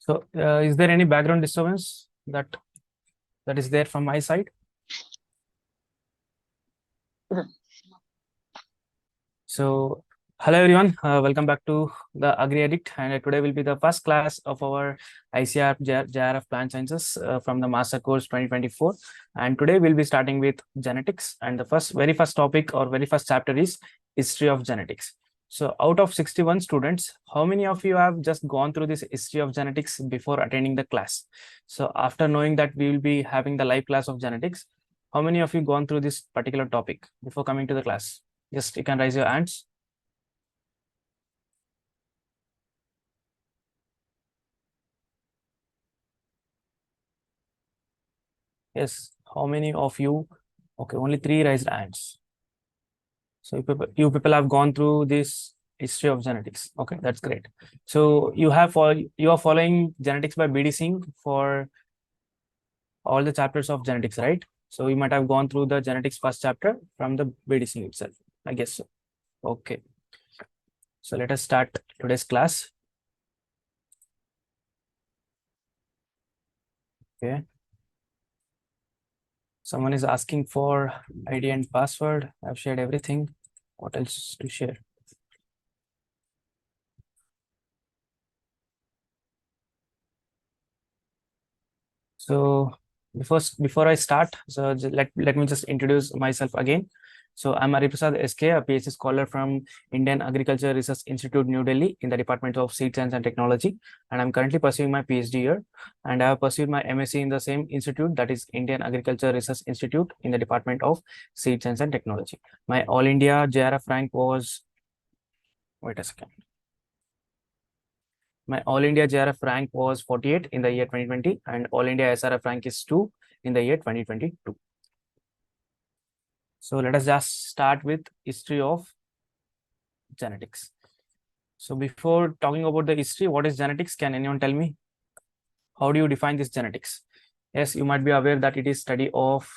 So, is there any background disturbance that is there from my side? So, hello everyone, welcome back to the Agri Addict, and today will be the first class of our ICAR JRF Plant Sciences from the Master Course 2024. And today we'll be starting with genetics, and the very first topic or very first chapter is history of genetics. So, out of 61 students, how many of you have just gone through this history of genetics before attending the class? So, after knowing that we will be having the live class of genetics, how many of you gone through this particular topic before coming to the class? Just you can raise your hands. Yes, how many of you? Okay, only 3 raised hands. So you people have gone through this history of genetics. Okay, that's great. So you are following genetics by BD Singh for all the chapters of genetics, right? So you might have gone through the genetics first chapter from the BD Singh itself. I guess so. Okay. So let us start today's class. Okay. Someone is asking for ID and password. I've shared everything. What else to share? So before I start, so let me just introduce myself again. So I'm Ariprasad SK, a PhD scholar from Indian Agriculture Research Institute, New Delhi, in the Department of Seed Science and Technology. And I'm currently pursuing my PhD here. And I have pursued my MSc in the same institute, that is Indian Agriculture Research Institute, in the Department of Seed Science and Technology. My All India JRF rank was, wait a second. My All India JRF rank was 48 in the year 2020, and All India SRF rank is 2 in the year 2022. So let us just start with history of genetics. So before talking about the history, what is genetics? Can anyone tell me? How do you define this genetics? Yes, you might be aware that it is study of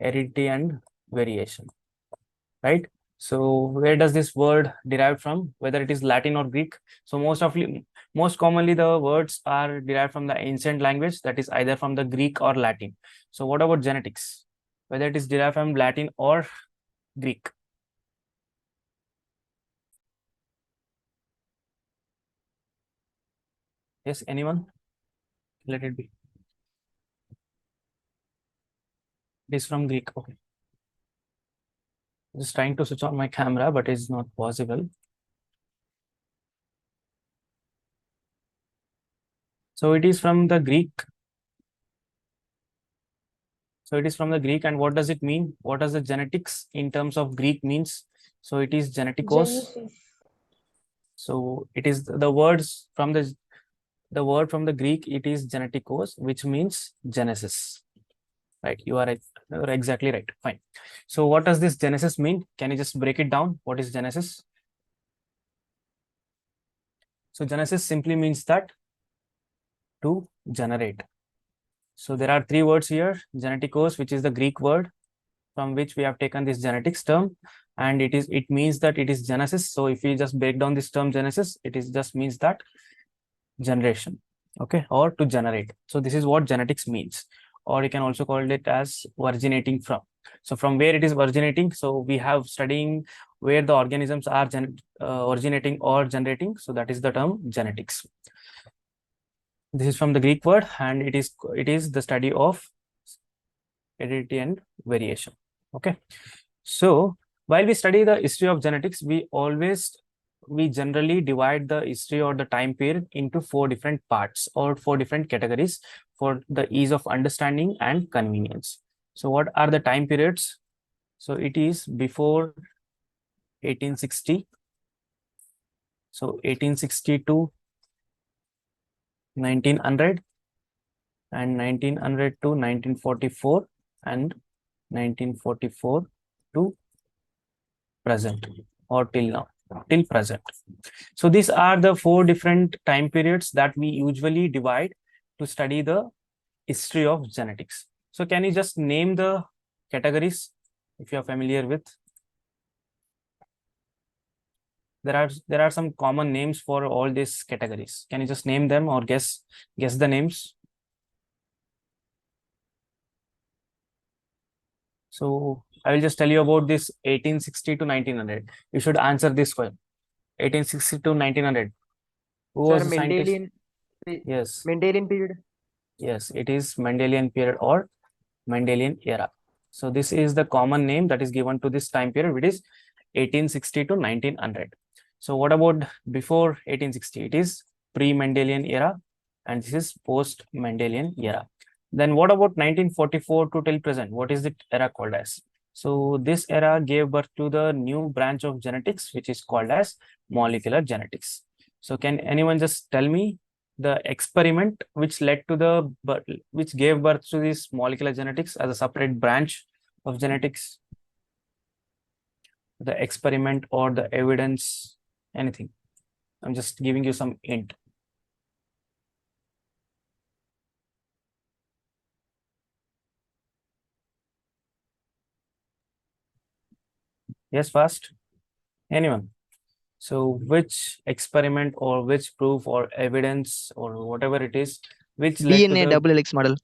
heredity and variation, right? So where does this word derive from? Whether it is Latin or Greek? So most commonly the words are derived from the ancient language, that is either from the Greek or Latin. So what about genetics? Whether it is derived from Latin or Greek? Yes, anyone? Let it be. It is from Greek. Okay. Just trying to switch on my camera, but it's not possible. So it is from the Greek. So it is from the Greek, and what does it mean? What does the genetics in terms of Greek means? So it is geneticos. Genesis. So it is the words from the word from the Greek. It is geneticos, which means genesis. Right? You're exactly right. Fine. So what does this genesis mean? Can you just break it down? What is genesis? So genesis simply means that to generate. So there are 3 words here: geneticos, which is the Greek word from which we have taken this genetics term, and it means that it is genesis. So if we just break down this term genesis, it is just means that generation, okay, or to generate. So this is what genetics means, or you can also call it as originating from. So from where it is originating, so we have studying where the organisms are originating or generating. So that is the term genetics. This is from the Greek word, and it is the study of heredity and variation. Okay. So while we study the history of genetics, we generally divide the history or the time period into 4 different parts or 4 different categories for the ease of understanding and convenience. So what are the time periods? So it is before 1860. So 1860 to 1900, and 1900 to 1944, and 1944 to present, or till present. So these are the 4 different time periods that we usually divide to study the history of genetics. So can you just name the categories if you are familiar with? there are some common names for all these categories. Can you just name them or guess the names? So I will just tell you about this 1860 to 1900. You should answer this question. 1860 to 1900. Who Sir, was the scientist? Yes. Mendelian period. Yes, it is Mendelian period or Mendelian era. So this is the common name that is given to this time period, which is 1860 to 1900. So what about before 1860? It is pre-Mendelian era, and this is post-Mendelian era. Then what about 1944 to till present? What is the era called as? So this era gave birth to the new branch of genetics, which is called as molecular genetics. So can anyone just tell me the experiment which led to which gave birth to this molecular genetics as a separate branch of genetics? The experiment or the evidence, anything. I'm just giving you some hint. Yes, fast. Anyone? So which experiment or which proof or evidence or whatever it is, which led to DNA the double helix model.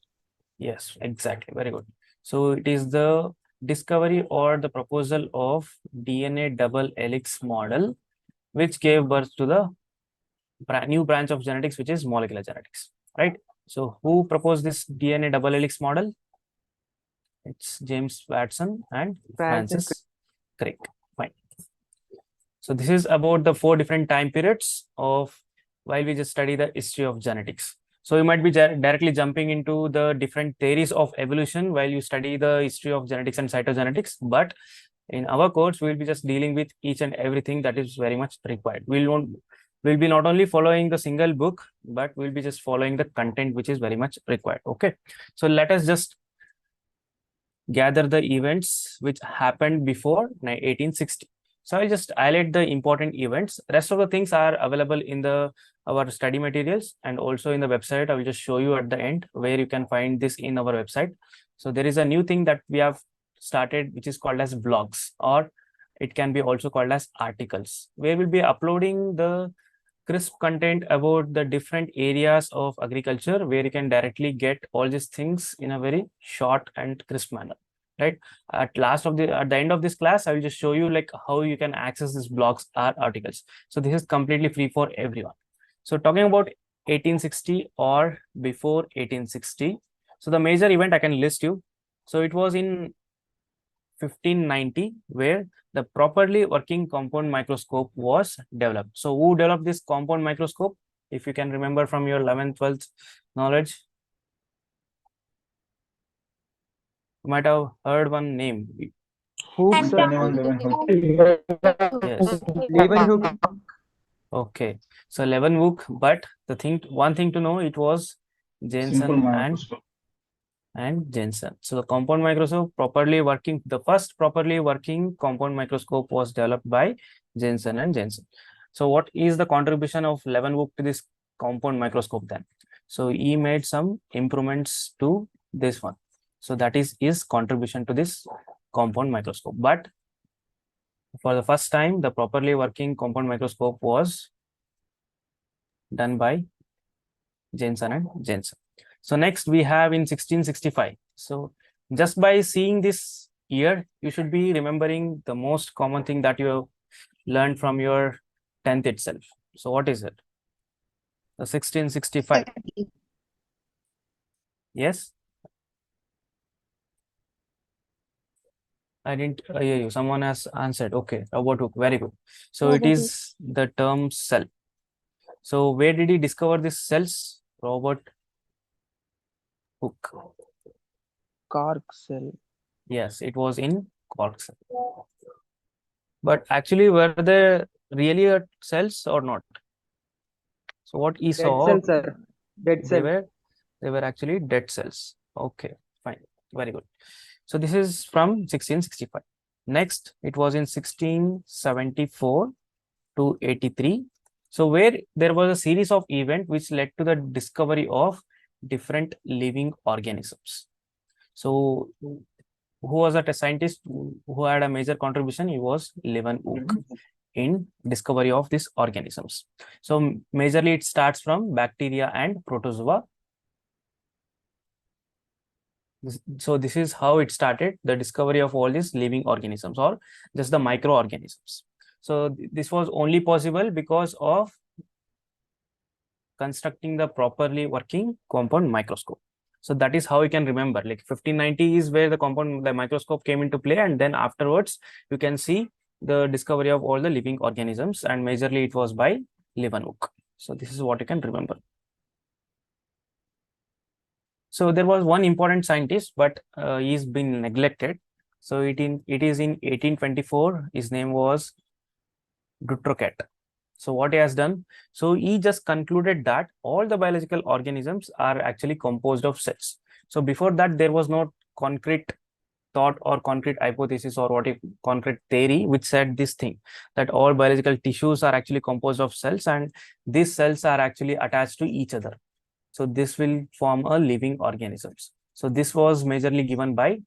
Yes, exactly. Very good. So it is the discovery or the proposal of DNA double helix model, which gave birth to the new branch of genetics, which is molecular genetics, right? So who proposed this DNA double helix model? It's James Watson and Francis Crick. Fine. So this is about the 4 different time periods of while we just study the history of genetics. So you might be directly jumping into the different theories of evolution while you study the history of genetics and cytogenetics. But in our course, we'll be just dealing with each and everything that is very much required. We'll be not only following the single book, but we'll be just following the content which is very much required. Okay. So let us just gather the events which happened before 1860. So I'll just highlight the important events. Rest of the things are available in our study materials and also in the website. I will just show you at the end where you can find this in our website. So there is a new thing that we have started, which is called as blogs, or it can be also called as articles, where we'll be uploading the crisp content about the different areas of agriculture, where you can directly get all these things in a very short and crisp manner, right? At the end of this class, I will just show you like how you can access these blogs or articles. So this is completely free for everyone. So talking about 1860 or before 1860, so the major event I can list you. So it was in 1590 where the properly working compound microscope was developed. So who developed this compound microscope? If you can remember from your 11th, 12th knowledge, you might have heard one name. Hooks. Yes. Leeuwenhoek. Okay. So Leeuwenhoek, but one thing to know, it was Jensen and Jensen. So the compound microscope the first properly working compound microscope was developed by Jensen and Jensen. So what is the contribution of Leeuwenhoek to this compound microscope then? So he made some improvements to this one. So that is his contribution to this compound microscope. But for the first time, the properly working compound microscope was done by Jensen and Jensen. So next we have in 1665. So just by seeing this year, you should be remembering the most common thing that you have learned from your 10th itself. So what is it? The 1665. Yes? I didn't hear you. Someone has answered. Okay, Robert Hooke. Very good. So it is the term cell. So where did he discover these cells? Robert Hooke. Cork cell. Yes, it was in Cork cell. But actually, were they really cells or not? So what he saw, Dead cell, sir. Dead cell. They were actually dead cells. Okay, fine. Very good. So this is from 1665. Next, it was in 1674 to 83. So where there was a series of events which led to the discovery of different living organisms. So who was a scientist who had a major contribution? He was Leeuwenhoek. in discovery of these organisms. So majorly it starts from bacteria and protozoa. So this is how it started, the discovery of all these living organisms or just the microorganisms. So this was only possible because of constructing the properly working compound microscope. So that is how you can remember, like 1590 is where the microscope came into play, and then afterwards you can see the discovery of all the living organisms, and majorly it was by Leeuwenhoek. So this is what you can remember. So there was one important scientist, but he's been neglected. So it is in 1824. His name was Dutroquet. So what he has done, so he just concluded that all the biological organisms are actually composed of cells. So before that, there was no concrete thought or concrete hypothesis or concrete theory which said this thing, that all biological tissues are actually composed of cells and these cells are actually attached to each other. So this will form a living organisms. So this was majorly given by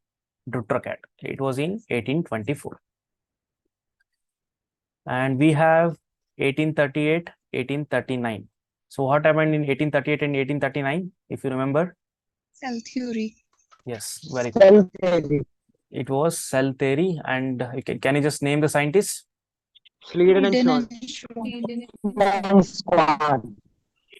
Dutroquet. It was in 1824. And we have 1838, 1839. So what happened in 1838 and 1839, if you remember? Cell theory. Yes, very good. Cell theory. It was cell theory. And can you just name the scientists? Sleeden and Schwann.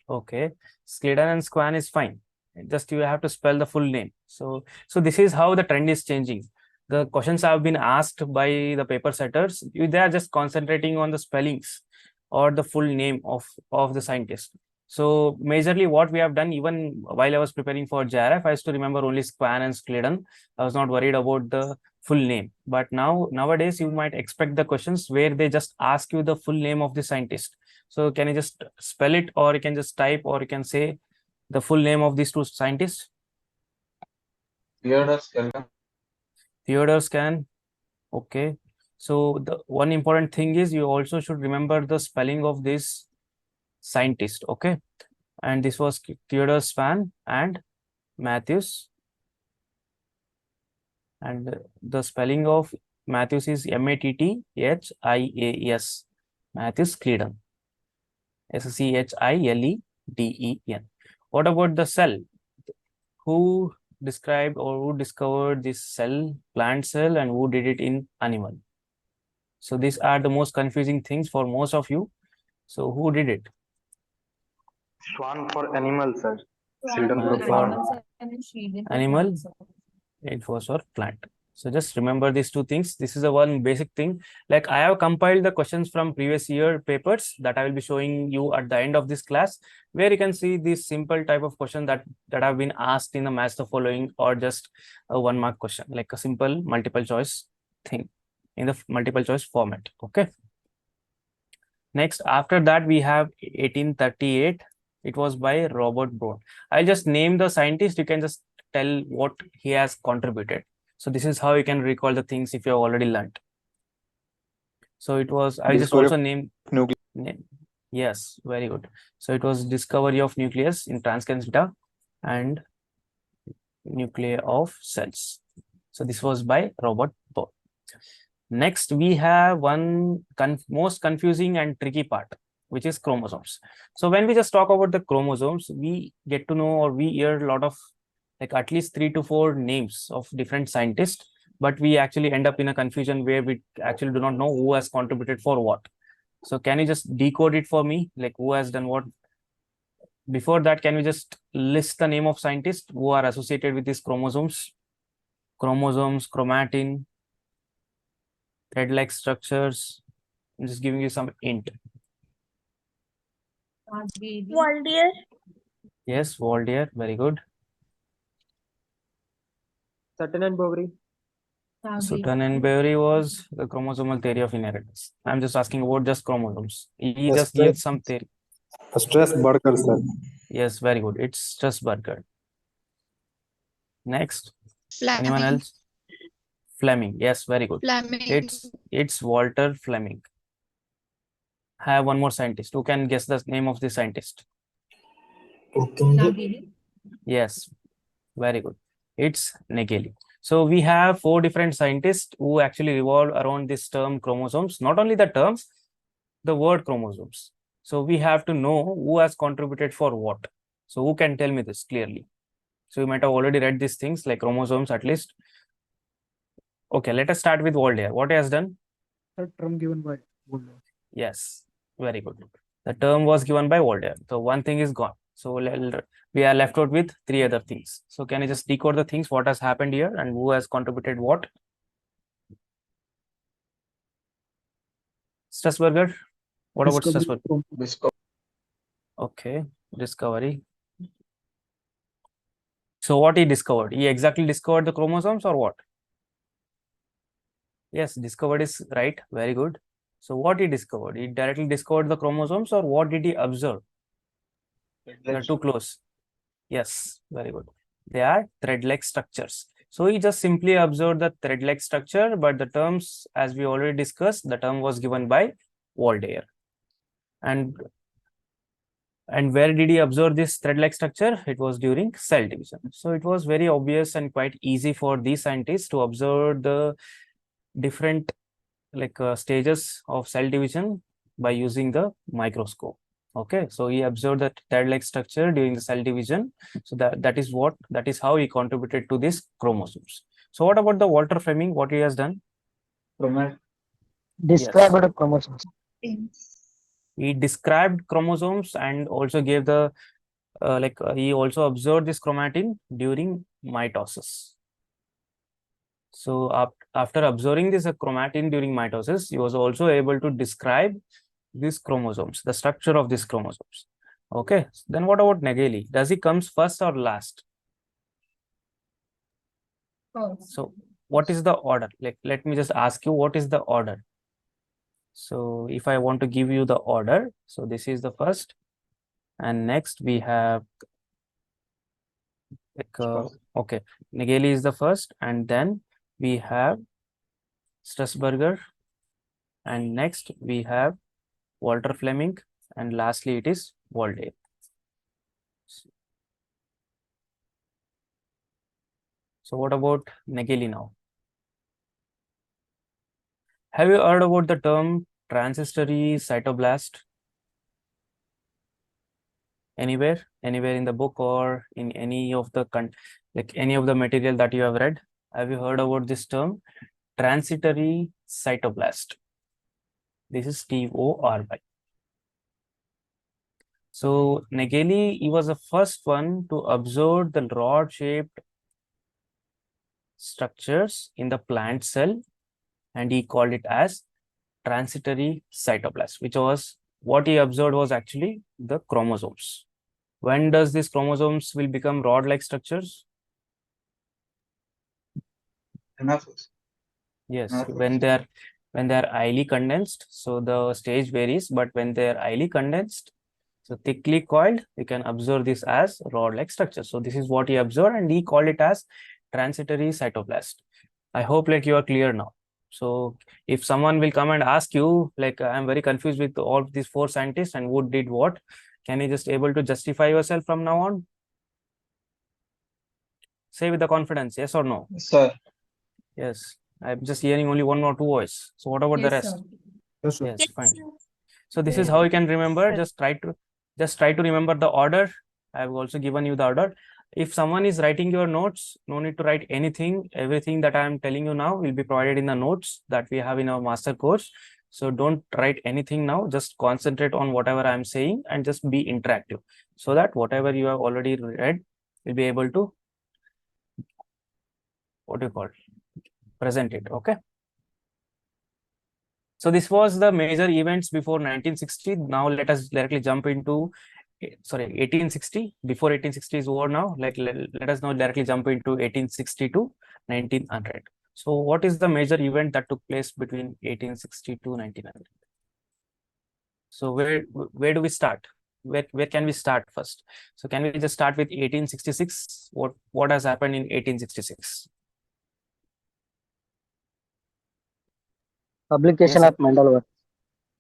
Okay, Sleeden and Schwann is fine. Just you have to spell the full name. So this is how the trend is changing. The questions have been asked by the paper setters. They are just concentrating on the spellings or the full name of the scientist. So majorly what we have done, even while I was preparing for JRF, I used to remember only Schwann and Sleeden. I was not worried about the full name. But nowadays you might expect the questions where they just ask you the full name of the scientist. So can you just spell it, or you can just type, or you can say the full name of these two scientists? Theodore Scan. Okay. So the one important thing is you also should remember the spelling of this scientist. Okay. And this was Theodore Span and Matthews. And the spelling of Matthews is Matthis. Matthews Sleeden. Schleden. What about the cell? Who described or who discovered this cell, plant cell, and who did it in animal? So these are the most confusing things for most of you. So who did it? Schwann for animal, sir. Sleeden for plant. Animal, it was for plant. So just remember these two things. This is the one basic thing. Like I have compiled the questions from previous year papers that I will be showing you at the end of this class, where you can see this simple type of question that have been asked in the match the following, or just a 1 mark question, like a simple multiple choice thing in the multiple choice format. Okay. Next, after that, we have 1838. It was by Robert Brown. I'll just name the scientist. You can just tell what he has contributed. So this is how you can recall the things if you have already learned. So it was, I just also name. Yes, very good. So it was discovery of nucleus in transcripts beta and nuclei of cells. So this was by Robert Brown. Next, we have one most confusing and tricky part, which is chromosomes. So when we just talk about the chromosomes, we get to know, or we hear a lot of, like at least 3 to 4 names of different scientists, but we actually end up in a confusion where we actually do not know who has contributed for what. So can you just decode it for me, like who has done what? Before that, can we just list the name of scientists who are associated with these chromosomes? Chromosomes, chromatin, thread-like structures. I'm just giving you some hint. Waldier. Yes, Waldier, very good. Sutton and Bovary. Sutton and Bovary was the chromosomal theory of inheritance. I'm just asking about just chromosomes. He just gives some theory. Strasburger, sir. Yes, very good. It's Strasburger. Next, Fleming. anyone else? Fleming. Yes, very good. Fleming. It's Walter Fleming. I have one more scientist. Who can guess the name of the scientist? Yes, very good. It's Nageli. So we have 4 different scientists who actually revolve around this term chromosomes. Not only the terms, the word chromosomes. So we have to know who has contributed for what. So who can tell me this clearly? So you might have already read these things like chromosomes at least. Okay, let us start with Waldeyer. What he has done? The term given by Waldeyer. Yes, very good. The term was given by Waldeyer. So one thing is gone. So we are left out with three other things. So can you just decode the things, what has happened here and who has contributed what? Strasburger, what about Strasburger? Okay, discovery. So what he discovered? He exactly discovered the chromosomes or what? Yes, discovered is right. Very good. So what he discovered? He directly discovered the chromosomes or what did he observe? They're too close. Yes, very good. They are thread-like structures. So he just simply observed the thread-like structure, but the terms, as we already discussed, the term was given by Waldeyer. And where did he observe this thread-like structure? It was during cell division. So it was very obvious and quite easy for these scientists to observe the different stages of cell division by using the microscope. Okay, so he observed that thread-like structure during the cell division. So that is how he contributed to these chromosomes. So what about the Walter Fleming? What he has done? Describe the chromosomes. He described chromosomes and also gave the he also observed this chromatin during mitosis. So after observing this chromatin during mitosis, he was also able to describe these chromosomes, the structure of these chromosomes. Okay, then what about Nageli? Does he comes first or last? So what is the order? Let me just ask you, what is the order? So if I want to give you the order, so this is the first, and next we have okay, Nageli is the first, and then we have Strasburger, and next we have Walter Fleming, and lastly it is Waldeyer. So what about Nageli now? Have you heard about the term transitory cytoblast? Anywhere in the book or in any of the any of the material that you have read? Have you heard about this term? Transitory cytoblast. This is TORY. So Nageli, he was the first one to observe the rod-shaped structures in the plant cell, and he called it as transitory cytoblast, which was what he observed was actually the chromosomes. When does these chromosomes will become rod-like structures? Yes, when they are highly condensed. So the stage varies, but when they are highly condensed, so thickly coiled, you can observe this as rod-like structure. So this is what he observed, and he called it as transitory cytoblast. I hope you are clear now. So if someone will come and ask you, I'm very confused with all these four scientists and who did what, can you just able to justify yourself from now on? Say with the confidence, yes or no? Sir. Yes. I'm just hearing only one or two voice. So what about the rest? Yes, sir. Yes, fine. So this is how you can remember. Just try to remember the order. I have also given you the order. If someone is writing your notes, no need to write anything. Everything that I am telling you now will be provided in the notes that we have in our master course. So don't write anything now. Just concentrate on whatever I am saying and just be interactive, so that whatever you have already read will be able to, what do you call it, present it. Okay. So this was the major events before 1960. Now let us directly jump into 1860. Before 1860 is over now. Let us now directly jump into 1860 to 1900. So what is the major event that took place between 1860 to 1900? So where do we start? Where can we start first? So can we just start with 1866? What has happened in 1866? Publication Yes, of Mendel work.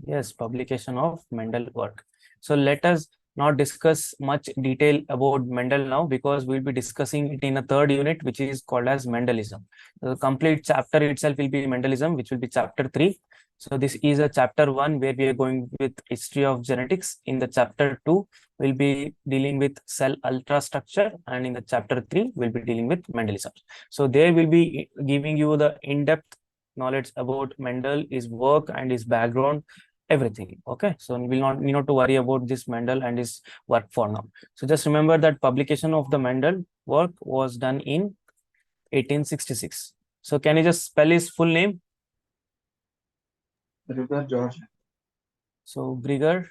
Yes, publication of Mendel work. So let us not discuss much detail about Mendel now, because we'll be discussing it in a third unit, which is called as Mendelism. The complete chapter itself will be Mendelism, which will be chapter 3. So this is a chapter 1 where we are going with history of genetics. In the chapter 2, we'll be dealing with cell ultrastructure, and in the chapter 3, we'll be dealing with Mendelism. So there will be giving you the in-depth knowledge about Mendel, his work and his background, everything. Okay, so we'll not need not to worry about this Mendel and his work for now. So just remember that publication of the Mendel work was done in 1866. So can you just spell his full name? River George. So Grigor.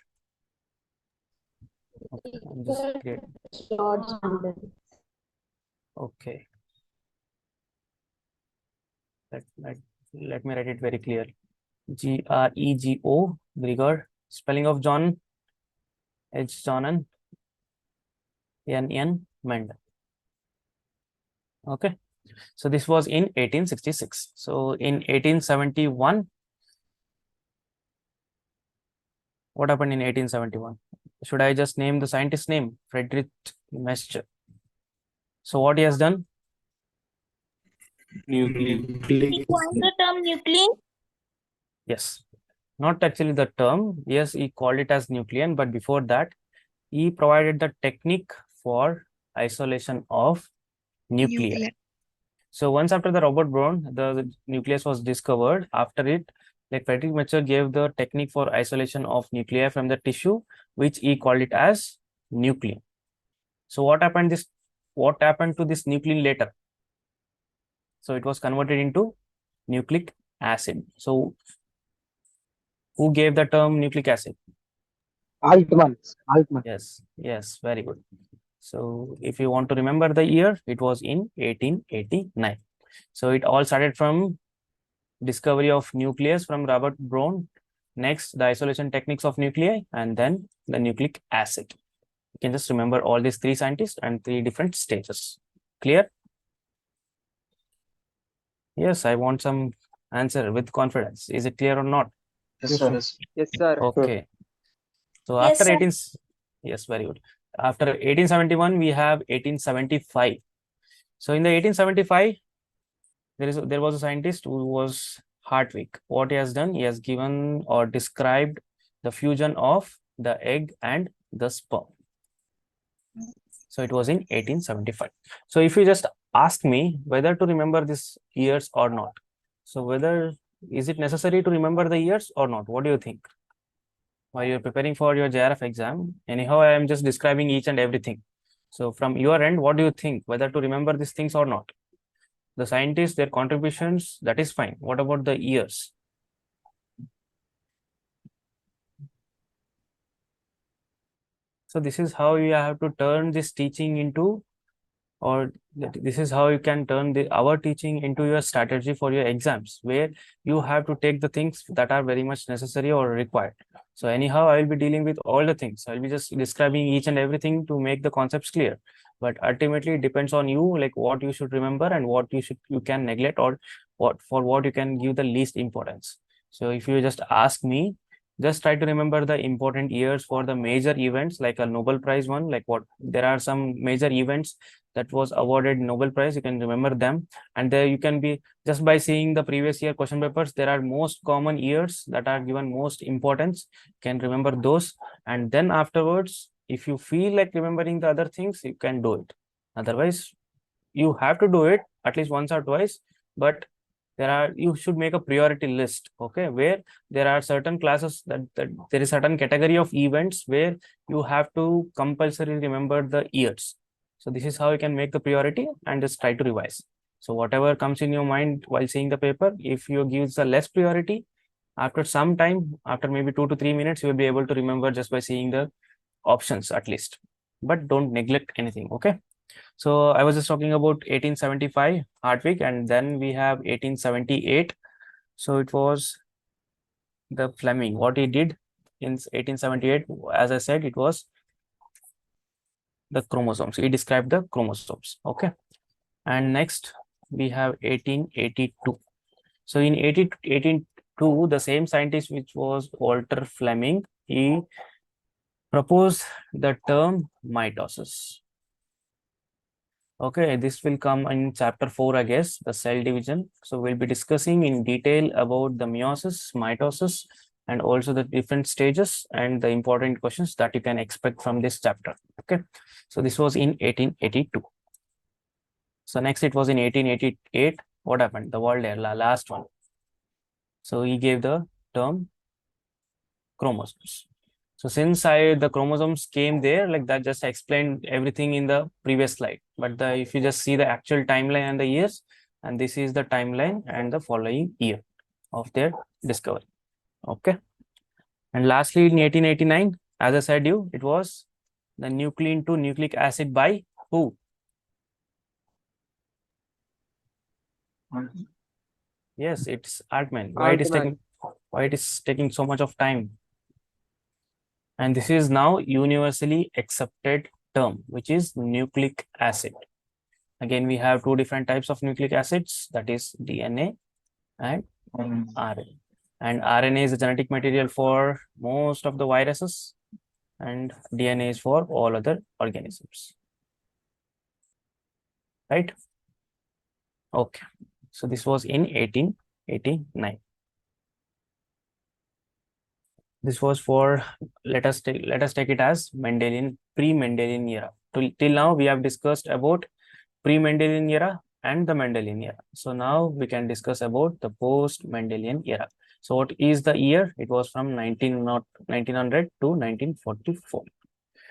Okay, I'm just okay. Let me write it very clear. Grego, Grigor. Spelling of John, H. John, N. Mendel. Okay. So this was in 1866. So in 1871, what happened in 1871? Should I just name the scientist's name? Friedrich Mescher. So what he has done? He coined the term nuclein. Yes. Not actually the term. Yes, he called it as nucleon, but before that, he provided the technique for isolation of nuclei. Nuclear. So once after the Robert Brown, the nucleus was discovered. After it, like Friedrich Mescher gave the technique for isolation of nuclei from the tissue, which he called it as nuclein. So what happened to this nuclein later? So it was converted into nucleic acid. So who gave the term nucleic acid? Altman. Yes, very good. So if you want to remember the year, it was in 1889. So it all started from discovery of nucleus from Robert Brown, next the isolation techniques of nuclei, and then the nucleic acid. You can just remember all these three scientists and three different stages. Clear? Yes, I want some answer with confidence. Is it clear or not? Yes, sir. Yes, sir. Okay. So Yes, after sir. 18, yes, very good. After 1871, we have 1875. So in the 1875, there was a scientist who was Hartwig. What he has done, he has given or described the fusion of the egg and the sperm. So it was in 1875. So if you just ask me whether to remember these years or not, so whether is it necessary to remember the years or not? What do you think? While you're preparing for your JRF exam, anyhow, I am just describing each and everything. So from your end, what do you think? Whether to remember these things or not? The scientists, their contributions, that is fine. What about the years? So this is how you have to turn this teaching into, or this is how you can turn our teaching into your strategy for your exams, where you have to take the things that are very much necessary or required. So anyhow, I will be dealing with all the things. I'll be just describing each and everything to make the concepts clear. But ultimately, it depends on you, like what you should remember and what you can neglect, or what you can give the least importance. So if you just ask me, just try to remember the important years for the major events, like a Nobel Prize one, like what there are some major events that was awarded Nobel Prize. You can remember them, and there you can be just by seeing the previous year question papers. There are most common years that are given most importance. Can remember those, and then afterwards, if you feel like remembering the other things, you can do it. Otherwise, you have to do it at least once or twice, but you should make a priority list, okay, where there are certain classes that there is certain category of events where you have to compulsorily remember the years. So this is how you can make the priority and just try to revise. So whatever comes in your mind while seeing the paper, if you give the less priority, after some time, after maybe 2 to 3 minutes, you will be able to remember just by seeing the options at least. But don't neglect anything, okay? So I was just talking about 1875 Hartwig, and then we have 1878. So it was the Fleming. What he did in 1878, as I said, it was the chromosomes. He described the chromosomes. Okay. And next we have 1882. So in 1882, the same scientist, which was Walter Fleming, he proposed the term mitosis. Okay, this will come in chapter 4, I guess, the cell division. So we'll be discussing in detail about the meiosis, mitosis, and also the different stages and the important questions that you can expect from this chapter. Okay, so this was in 1882. So next it was in 1888. What happened? The world era, last one. So he gave the term chromosomes. So since the chromosomes came there, like that just explained everything in the previous slide. But if you just see the actual timeline and the years, and this is the timeline and the following year of their discovery. Okay. And lastly, in 1889, as I said you, it was the nuclein to nucleic acid by who? Yes, it's Altman. Why it is taking so much of time? And this is now universally accepted term, which is nucleic acid. Again, we have two different types of nucleic acids, that is DNA and RNA. And RNA is the genetic material for most of the viruses, and DNA is for all other organisms. Right? Okay. So this was in 1889. This was for, let us take it as Mendelian, pre-Mendelian era. Till now we have discussed about pre-Mendelian era and the Mendelian era. So now we can discuss about the post-Mendelian era. So what is the year? It was from 1900 to 1944.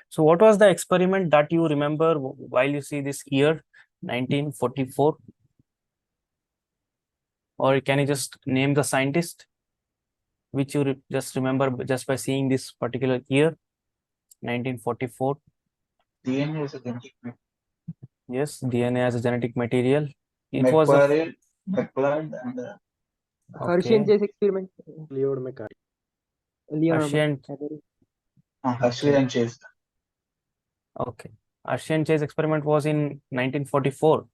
So what was the experiment that you remember while you see this year 1944? Or can you just name the scientist which you just remember just by seeing this particular year 1944? DNA is a genetic material. Yes, DNA as a genetic material. It McQuarrie, McLeod, and Hershey and okay. Chase experiment. Hershey and Hershey and Chase. okay. Hershey and Chase experiment was in 1944.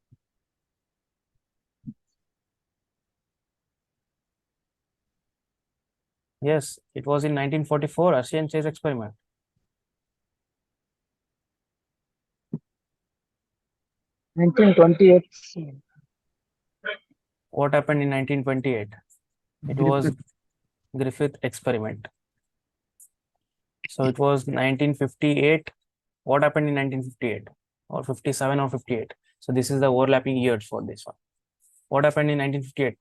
Yes, it was in 1944, Hershey and Chase experiment. What happened in 1928? It was Griffith experiment. So it was 1958. What happened in 1958? Or 57 or 58? So this is the overlapping years for this one. What happened in 1958?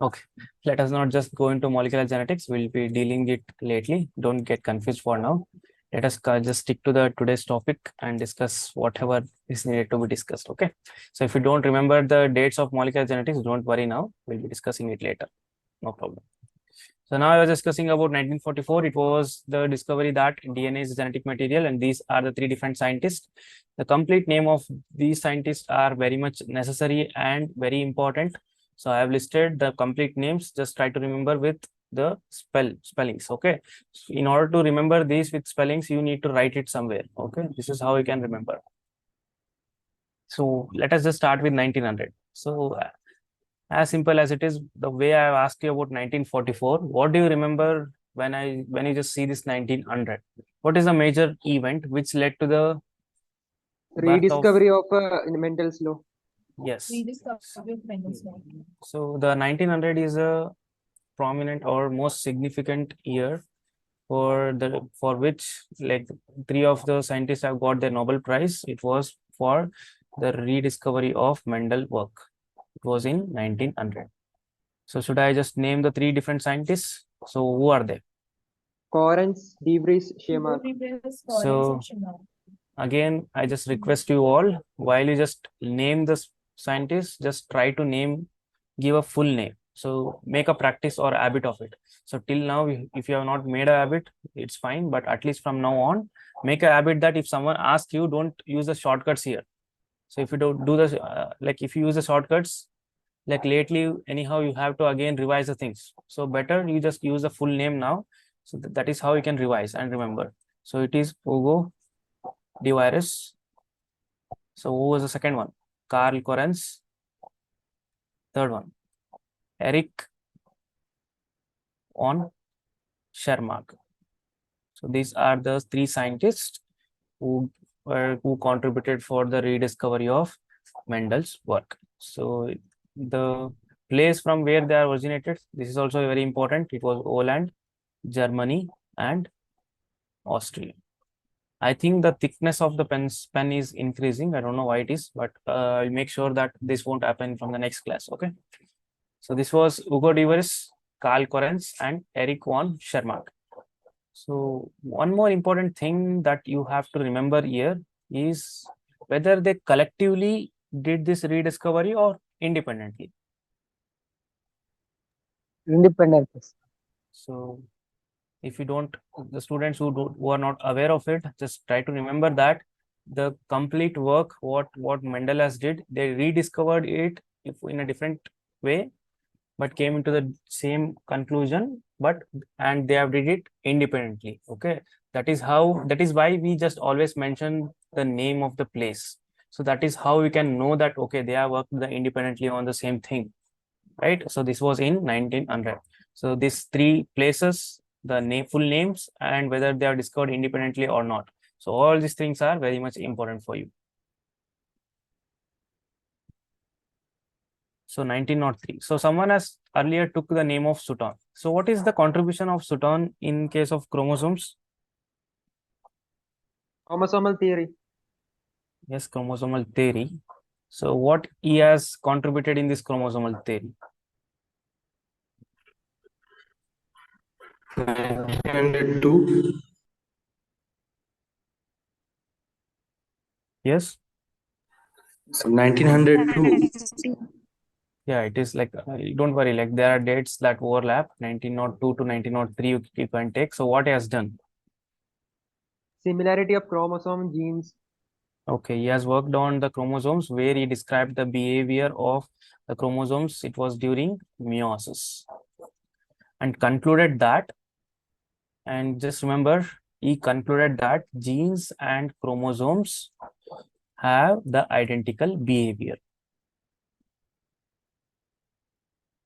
Okay, let us not just go into molecular genetics. We'll be dealing it lately. Don't get confused for now. Let us just stick to the today's topic and discuss whatever is needed to be discussed. Okay. So if you don't remember the dates of molecular genetics, don't worry now. We'll be discussing it later. No problem. So now I was discussing about 1944. It was the discovery that DNA is a genetic material, and these are the three different scientists. The complete name of these scientists are very much necessary and very important. So I have listed the complete names. Just try to remember with the spellings. Okay. So in order to remember these with spellings, you need to write it somewhere. Okay. This is how you can remember. So let us just start with 1900. So as simple as it is, the way I have asked you about 1944, what do you remember when you just see this 1900? What is the major event which led to the rediscovery of Mendel's law. Yes. So the 1900 is a prominent or most significant year for which like three of the scientists have got their Nobel Prize. It was for the rediscovery of Mendel work. It was in 1900. So should I just name the three different scientists? So who are they? Correns, De Vries, Schemark. So again, I just request you all, while you just name the scientists, just try to give a full name. So make a practice or habit of it. So till now, if you have not made a habit, it's fine. But at least from now on, make a habit that if someone asks you, don't use the shortcuts here. So if you don't do this, like if you use the shortcuts, like lately, anyhow, you have to again revise the things. So better you just use the full name now. So that is how you can revise and remember. So it is Hugo De Vries. So who was the second one? Carl Correns. Third one, Eric von Schermark. So these are the three scientists who who contributed for the rediscovery of Mendel's work. So the place from where they are originated, this is also very important. It was Holland, Germany, and Austria. I think the thickness of the pen is increasing. I don't know why it is, but I'll make sure that this won't happen from the next class. Okay. So this was Hugo de Vries, Karl Correns, and Eric von Schermack. So one more important thing that you have to remember here is whether they collectively did this rediscovery or independently. Independent. So if you don't, the students who are not aware of it, just try to remember that the complete work what Mendel has did, they rediscovered it if in a different way, but came into the same conclusion, and they have did it independently. Okay, that is why we just always mention the name of the place. So that is how we can know that okay, they have worked independently on the same thing, right? So this was in 1900. So these three places, the full names, and whether they are discovered independently or not. So all these things are very much important for you. So 1903. So someone has earlier took the name of Sutton. So what is the contribution of Sutton in case of chromosomes? Chromosomal theory. Yes, chromosomal theory. So what he has contributed in this chromosomal theory? 902. Yes. So 1902. Yeah, it is like, don't worry, like there are dates that overlap, 1902 to 1903 you can take. So what he has done? Similarity of chromosome genes. Okay, he has worked on the chromosomes where he described the behavior of the chromosomes. It was during meiosis and concluded that, and just remember, he concluded that genes and chromosomes have the identical behavior.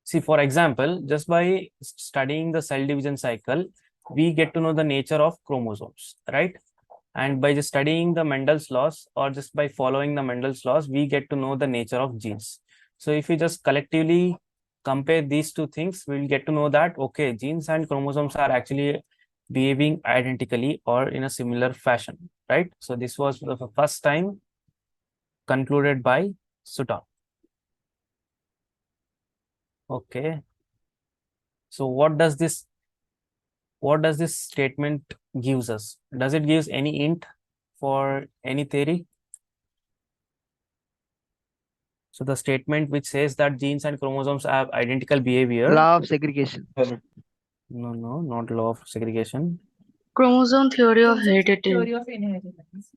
See, for example, just by studying the cell division cycle, we get to know the nature of chromosomes, right? And by just studying the Mendel's laws or just by following the Mendel's laws, we get to know the nature of genes. So if we just collectively compare these two things, we'll get to know that, okay, genes and chromosomes are actually behaving identically or in a similar fashion, right? So this was the first time concluded by Sutton. Okay. So what does this statement gives us? Does it gives any hint for any theory? So the statement which says that genes and chromosomes have identical behavior. Law of segregation. No, not law of segregation. Chromosome theory of heredity.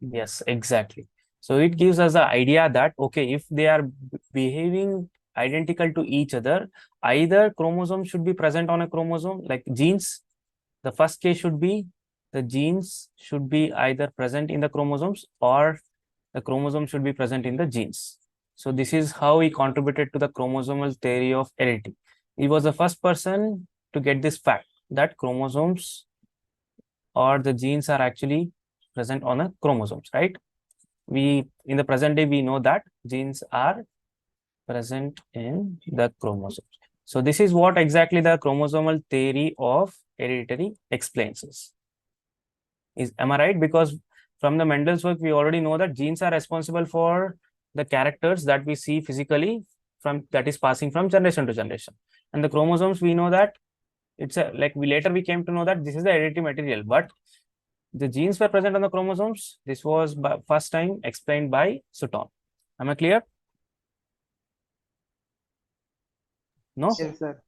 Yes, exactly. So it gives us the idea that, okay, if they are behaving identical to each other, either chromosome should be present on a chromosome, like genes. The first case should be the genes should be either present in the chromosomes or the chromosome should be present in the genes. So this is how he contributed to the chromosomal theory of heredity. He was the first person to get this fact that chromosomes or the genes are actually present on a chromosomes, right? We in the present day we know that genes are present in the chromosomes. So this is what exactly the chromosomal theory of heredity explains us. Am I right? Because from the Mendel's work, we already know that genes are responsible for the characters that we see physically that is passing from generation to generation. And the chromosomes, we know that it's later we came to know that this is the hereditary material, but the genes were present on the chromosomes. This was first time explained by Sutton. Am I clear? No? Yes, sir.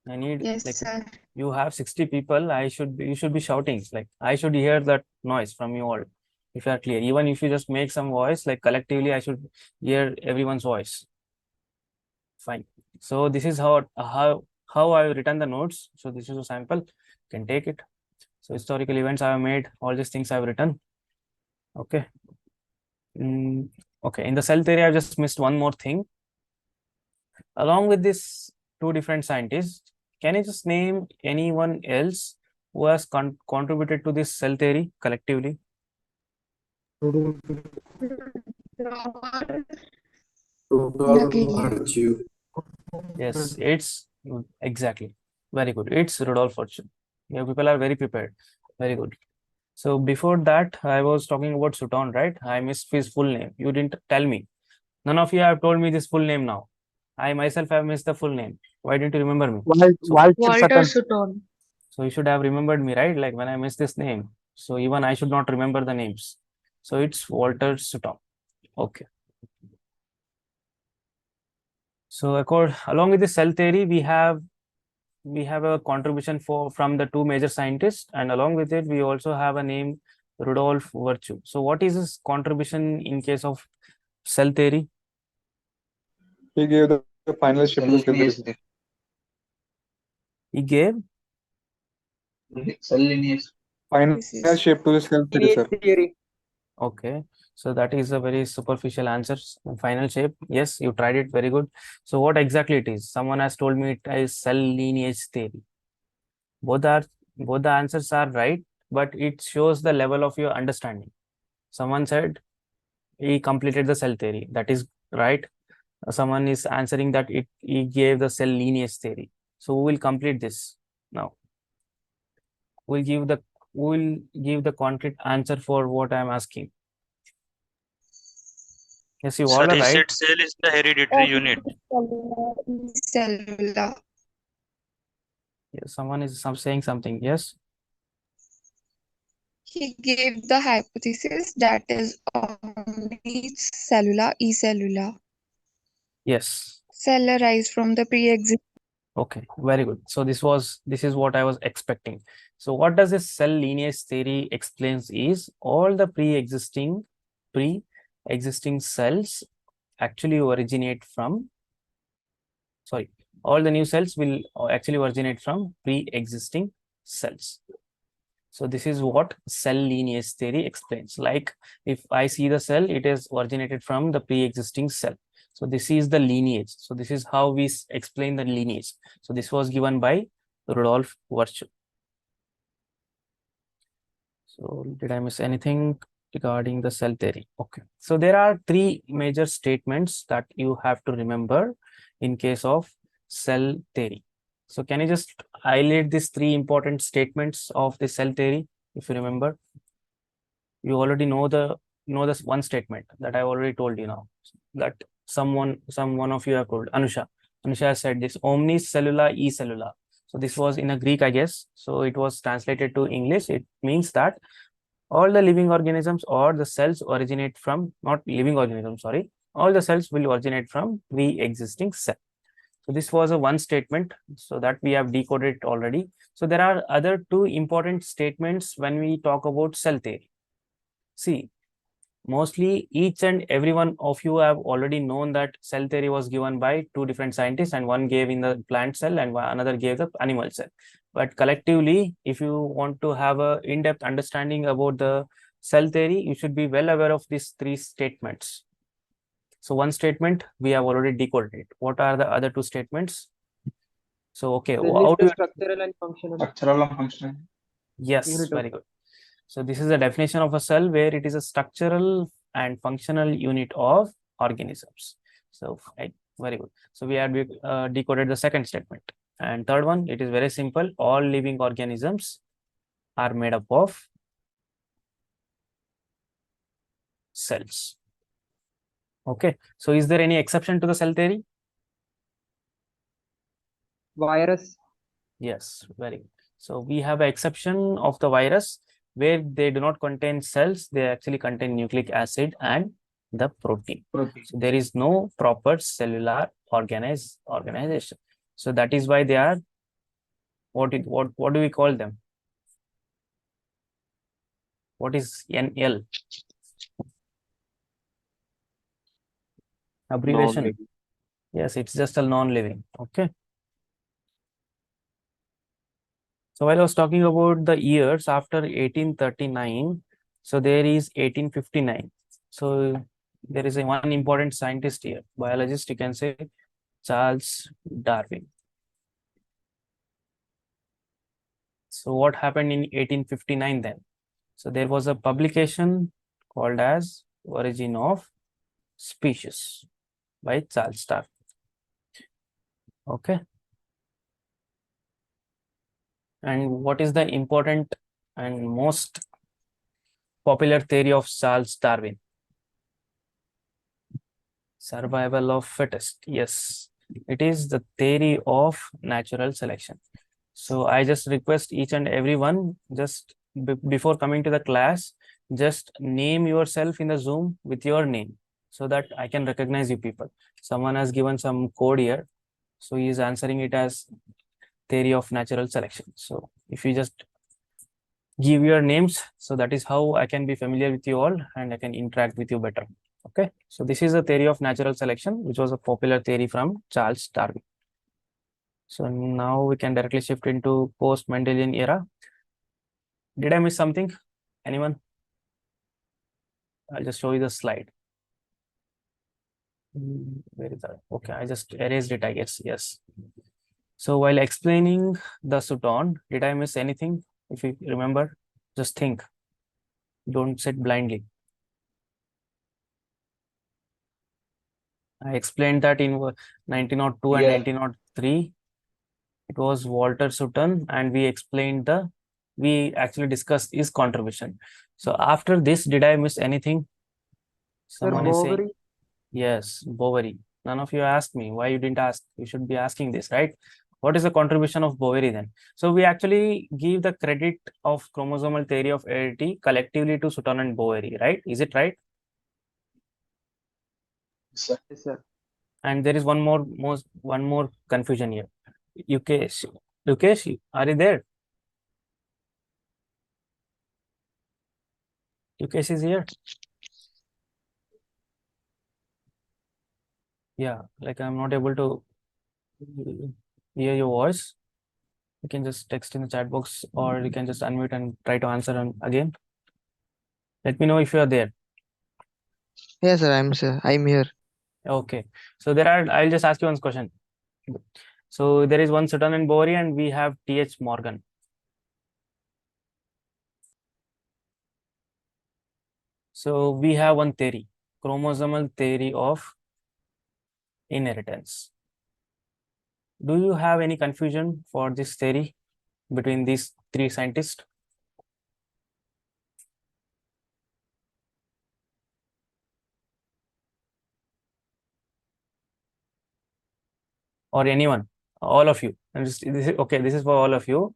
I need Yes, sir. you have 60 people. You should be shouting. Like I should hear that noise from you all. If you are clear, even if you just make some voice, like collectively, I should hear everyone's voice. Fine. So this is how I've written the notes. So this is a sample. You can take it. So historical events I have made. All these things I have written. Okay. Okay. In the cell theory, I just missed one more thing. Along with this two different scientists, can you just name anyone else who has contributed to this cell theory collectively? Rudolf Virtue. Yes, it's exactly very good. It's Rudolf Virtue. Yeah, people are very prepared. Very good. So before that, I was talking about Sutton, right? I missed his full name. You didn't tell me. None of you have told me this full name now. I myself have missed the full name. Why didn't you remember me? So, Walter Sutton. so you should have remembered me, right? Like when I missed this name. So even I should not remember the names. So it's Walter Sutton. Okay. So along with the cell theory, we have a contribution from the two major scientists, and along with it, we also have a name Rudolf Virtue. So what is his contribution in case of cell theory? He gave the final shape to the cell lineage theory. He gave cell lineage. Final This is shape to the cell theory, sir. theory. okay. So that is a very superficial answer. Final shape. Yes, you tried it. Very good. So what exactly it is? Someone has told me it is cell lineage theory. Both the answers are right, but it shows the level of your understanding. Someone said he completed the cell theory. That is right. Someone is answering that he gave the cell lineage theory. So we will complete this now. We'll give the concrete answer for what I am asking. Yes, you all Sir, are he right. said cell is the hereditary unit. Cellular. Yes, someone is saying something. Yes. He gave the hypothesis that is omnicellular, acellular. Yes. Cell arise from the pre-existing. Okay, very good. So this is what I was expecting. So what does this cell lineage theory explains is all the pre-existing cells actually originate from, sorry, all the new cells will actually originate from pre-existing cells. So this is what cell lineage theory explains. Like if I see the cell, it is originated from the pre-existing cell. So this is the lineage. So this is how we explain the lineage. So this was given by Rudolf Virchow. So did I miss anything regarding the cell theory? Okay. So there are three major statements that you have to remember in case of cell theory. So can you just highlight these three important statements of the cell theory, if you remember? You already know this one statement that I already told you now, that one of you have told. Anusha has said this omnicellular e-cellular. So this was in a Greek, I guess. So it was translated to English. It means that all the living organisms or the cells originate from, not living organisms, sorry, all the cells will originate from pre-existing cell. So this was a one statement, so that we have decoded it already. So there are other two important statements when we talk about cell theory. See, mostly each and every one of you have already known that cell theory was given by two different scientists, and one gave in the plant cell and another gave the animal cell. But collectively, if you want to have a in-depth understanding about the cell theory, you should be well aware of these three statements. So one statement we have already decoded it. What are the other two statements? So okay, how do you... structural and functional. Structural and functional. Yes, Unit of- very good. So this is a definition of a cell where it is a structural and functional unit of organisms. So very good. So we have decoded the second statement. And third one, it is very simple. All living organisms are made up of cells. Okay. So is there any exception to the cell theory? virus. Yes, very good. So we have an exception of the virus where they do not contain cells. They actually contain nucleic acid and the protein. So there is no proper cellular organization. So that is why they are, what do we call them? What is NL? Abbreviation. Yes, it's just a non-living. Okay. So while I was talking about the years after 1839, so there is 1859. So there is one important scientist here, biologist, you can say, Charles Darwin. So what happened in 1859 then? So there was a publication called as Origin of Species by Charles Darwin. Okay. And what is the important and most popular theory of Charles Darwin? Survival of fittest. Yes, it is the theory of natural selection. So I just request each and everyone, just before coming to the class, just name yourself in the Zoom with your name so that I can recognize you people. Someone has given some code here, so he is answering it as theory of natural selection. So if you just give your names, so that is how I can be familiar with you all and I can interact with you better. Okay, so this is the theory of natural selection, which was a popular theory from Charles Darwin. So now we can directly shift into post-Mendelian era. Did I miss something? Anyone? I'll just show you the slide. Where is that? Okay, I just erased it, I guess. Yes. So while explaining the Suton, did I miss anything? If you remember, just think. Don't sit blindly. I explained that in 1902 and Yeah. 1903. It was Walter Sutton, and we actually discussed his contribution. So after this, did I miss anything? Sir, Someone is saying, Bovary. yes, Bovary. None of you asked me. Why you didn't ask? You should be asking this, right? What is the contribution of Bovary then? So we actually give the credit of chromosomal theory of heredity collectively to Sutton and Bovary, right? Is it right? Sir. Yes, sir. And there is one more confusion here. Yukesh, are you there? Yukesh is here. Yeah, like I'm not able to hear your voice. You can just text in the chat box, or you can just unmute and try to answer again. Let me know if you are there. Yes, sir. I'm here. Okay. So I'll just ask you one question. So there is one Sutton and Bovary, and we have T.H. Morgan. So we have one theory, chromosomal theory of inheritance. Do you have any confusion for this theory between these three scientists? Or anyone? All of you? And this is for all of you.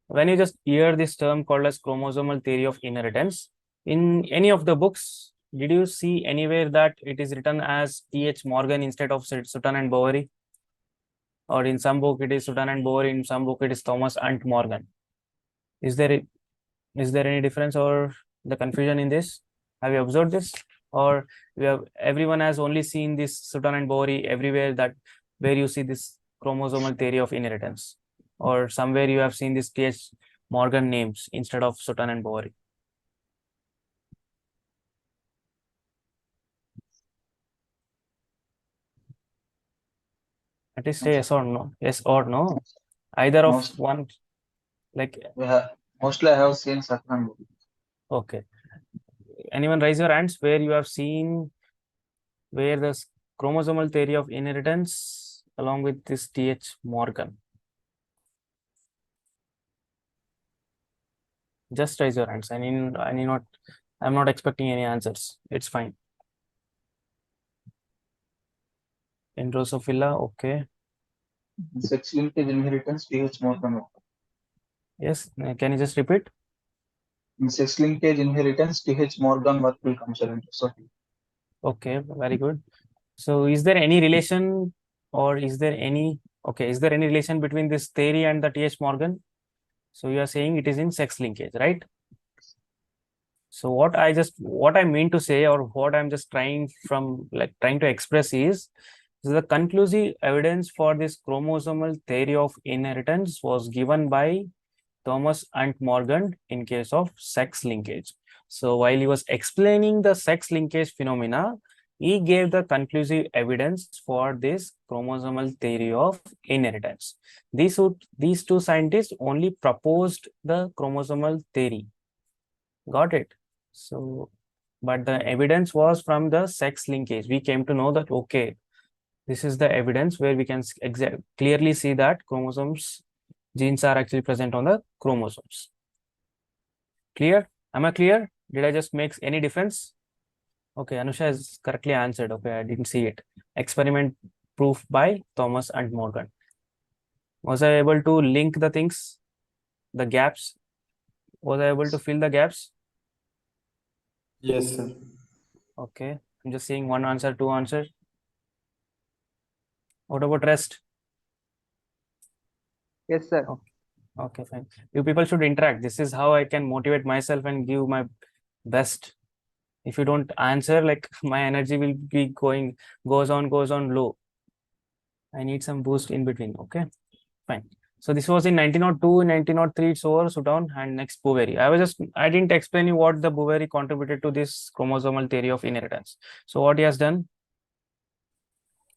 When you just hear this term called as chromosomal theory of inheritance, in any of the books, did you see anywhere that it is written as T.H. Morgan instead of Sutton and Bovary? Or in some book it is Sutton and Bovary, in some book it is Thomas and Morgan. Is there any difference or the confusion in this? Have you observed this? Or everyone has only seen this Sutton and Bovary everywhere, that where you see this chromosomal theory of inheritance? Or somewhere you have seen this T.H. Morgan names instead of Sutton and Bovary? At least say yes or no. Yes or no. Either of Most- one, like, Mostly I have seen Satnam. okay. Anyone raise your hands where you have seen where the chromosomal theory of inheritance along with this T.H. Morgan? Just raise your hands. I'm not expecting any answers. It's fine. In Drosophila, okay. Sex linkage inheritance, T.H. Morgan. Yes, can you just repeat? In sex linkage inheritance, T.H. Morgan work will come into. So Okay, very good. So is there any relation, or is there any relation between this theory and the T.H. Morgan? So you are saying it is in sex linkage, right? So what I mean to say, or what I'm just trying to express is the conclusive evidence for this chromosomal theory of inheritance was given by Thomas and Morgan in case of sex linkage. So while he was explaining the sex linkage phenomena, he gave the conclusive evidence for this chromosomal theory of inheritance. These two scientists only proposed the chromosomal theory. Got it? So but the evidence was from the sex linkage. We came to know that, okay, this is the evidence where we can clearly see that genes are actually present on the chromosomes. Clear? Am I clear? Did I just make any difference? Okay, Anusha has correctly answered. Okay, I didn't see it. Experiment proof by Thomas and Morgan. Was I able to link the things, the gaps? Was I able to fill the gaps? Yes, sir. Okay, I'm just seeing one answer, two answers. What about rest? Yes, sir. Okay, fine. You people should interact. This is how I can motivate myself and give my best. If you don't answer, like my energy will be goes on low. I need some boost in between. Okay, fine. So this was in 1902, in 1903, it's over, Sutton, and next Boveri. I didn't explain you what the Boveri contributed to this chromosomal theory of inheritance. So what he has done,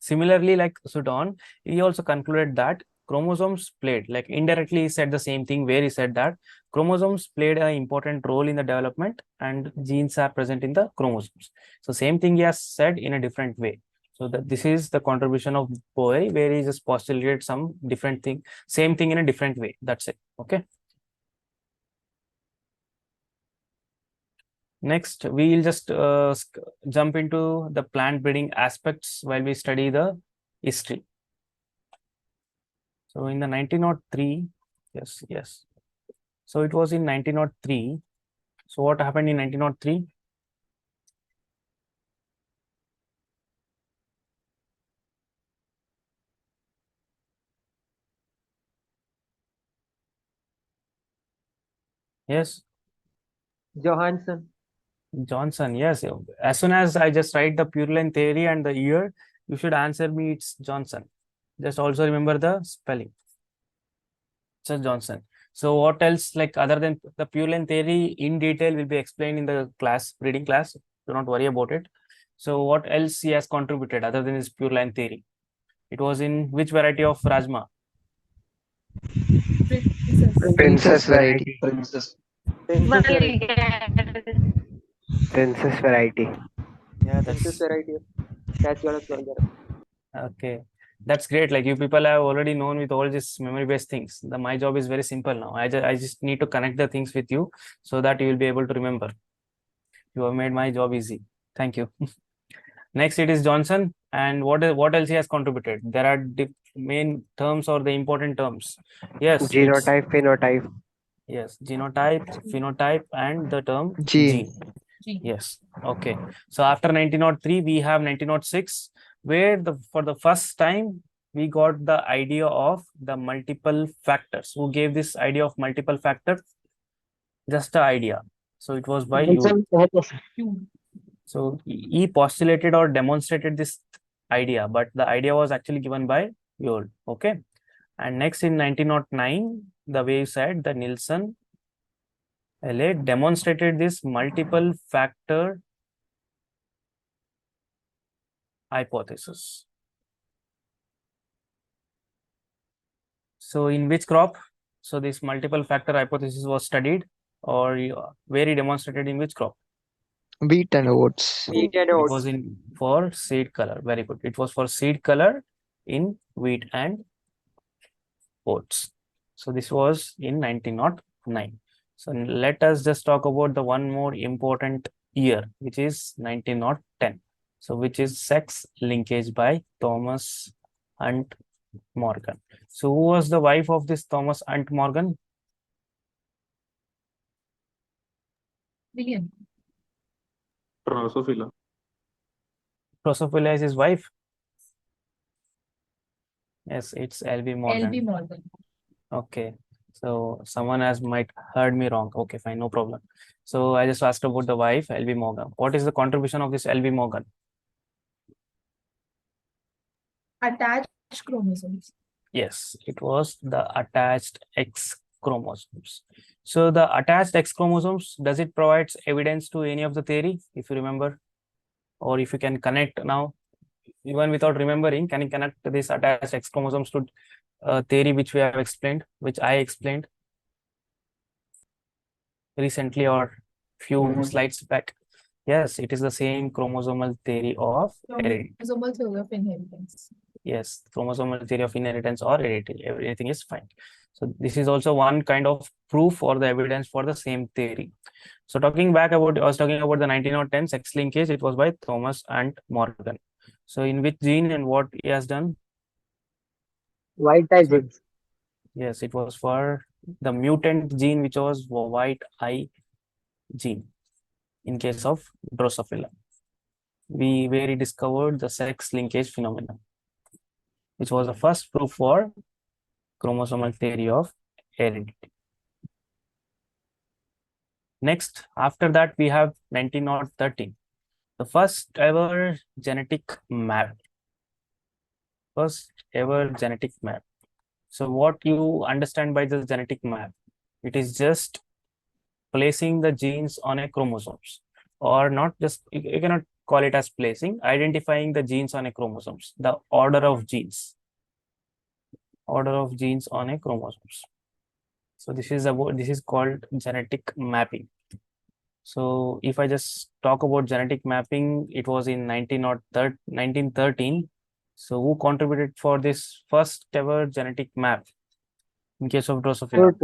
similarly like Sutton, he also concluded that chromosomes played, like indirectly he said the same thing, where he said that chromosomes played an important role in the development and genes are present in the chromosomes. So same thing he has said in a different way. So that this is the contribution of Boveri, where he just postulated some different thing, same thing in a different way. That's it. Okay. Next, we will just jump into the plant breeding aspects while we study the history. So in the 1903, yes. So it was in 1903. So what happened in 1903? Yes, Johnson. Yes. As soon as I just write the purulent theory and the year, you should answer me it's Johnson. Just also remember the spelling. It's Johnson. So what else, like other than the purulent theory in detail will be explained in the class, breeding class. Do not worry about it. So what else he has contributed other than his purulent theory? It was in which variety of Rajma? Princess variety. Princess. Princess variety. Yeah, Princess that's variety. That's what okay. That's great. Like you people have already known with all these memory-based things. My job is very simple now. I just need to connect the things with you so that you will be able to remember. You have made my job easy. Thank you. Next, it is Johnson. And what else he has contributed? There are main terms or the important terms. Yes. Genotype, phenotype. Yes, genotype, phenotype, and the term Gene. Yes. Okay. So after 1903, we have 1906, where for the first time we got the idea of the multiple factors. Who gave this idea of multiple factors? Just the idea. So it was by you. So he postulated or demonstrated this idea, but the idea was actually given by Yule. Okay. And next in 1909, the way you said, the Nielsen LA demonstrated this multiple factor hypothesis. So in which crop? So this multiple factor hypothesis was studied, or where he demonstrated in which crop? Wheat and oats. It was for seed color. Very good. It was for seed color in wheat and oats. So this was in 1909. So let us just talk about the one more important year, which is 1910. So which is sex linkage by Thomas and Morgan. So who was the wife of this Thomas and Morgan? Drosophila. Drosophila is his wife. Yes, it's L.B. Morgan. Okay. So someone might heard me wrong. Okay, fine, no problem. So I just asked about the wife, L.B. Morgan. What is the contribution of this L.B. Morgan? Attached chromosomes. Yes, it was the attached X chromosomes. So the attached X chromosomes, does it provide evidence to any of the theory, if you remember? Or if you can connect now, even without remembering, can you connect this attached X chromosomes to theory which we have explained, which I explained recently or few slides back? Yes, it is the same chromosomal theory of heredity. Chromosomal theory of inheritance. Yes, chromosomal theory of inheritance or heredity. Everything is fine. So this is also one kind of proof or the evidence for the same theory. So talking back about, I was talking about the 1910 sex linkage. It was by Thomas and Morgan. So in which gene and what he has done? White eye So- genes. Yes, it was for the mutant gene, which was white eye gene in case of Drosophila. Where he discovered the sex linkage phenomenon, which was the first proof for chromosomal theory of heredity. Next, after that, we have 1913, the first ever genetic map. First ever genetic map. So what you understand by the genetic map? It is just placing the genes on a chromosomes, or not just, you cannot call it as placing, identifying the genes on a chromosomes, the order of genes on a chromosomes. So this is called genetic mapping. So if I just talk about genetic mapping, it was in 1913. So who contributed for this first ever genetic map in case of Drosophila?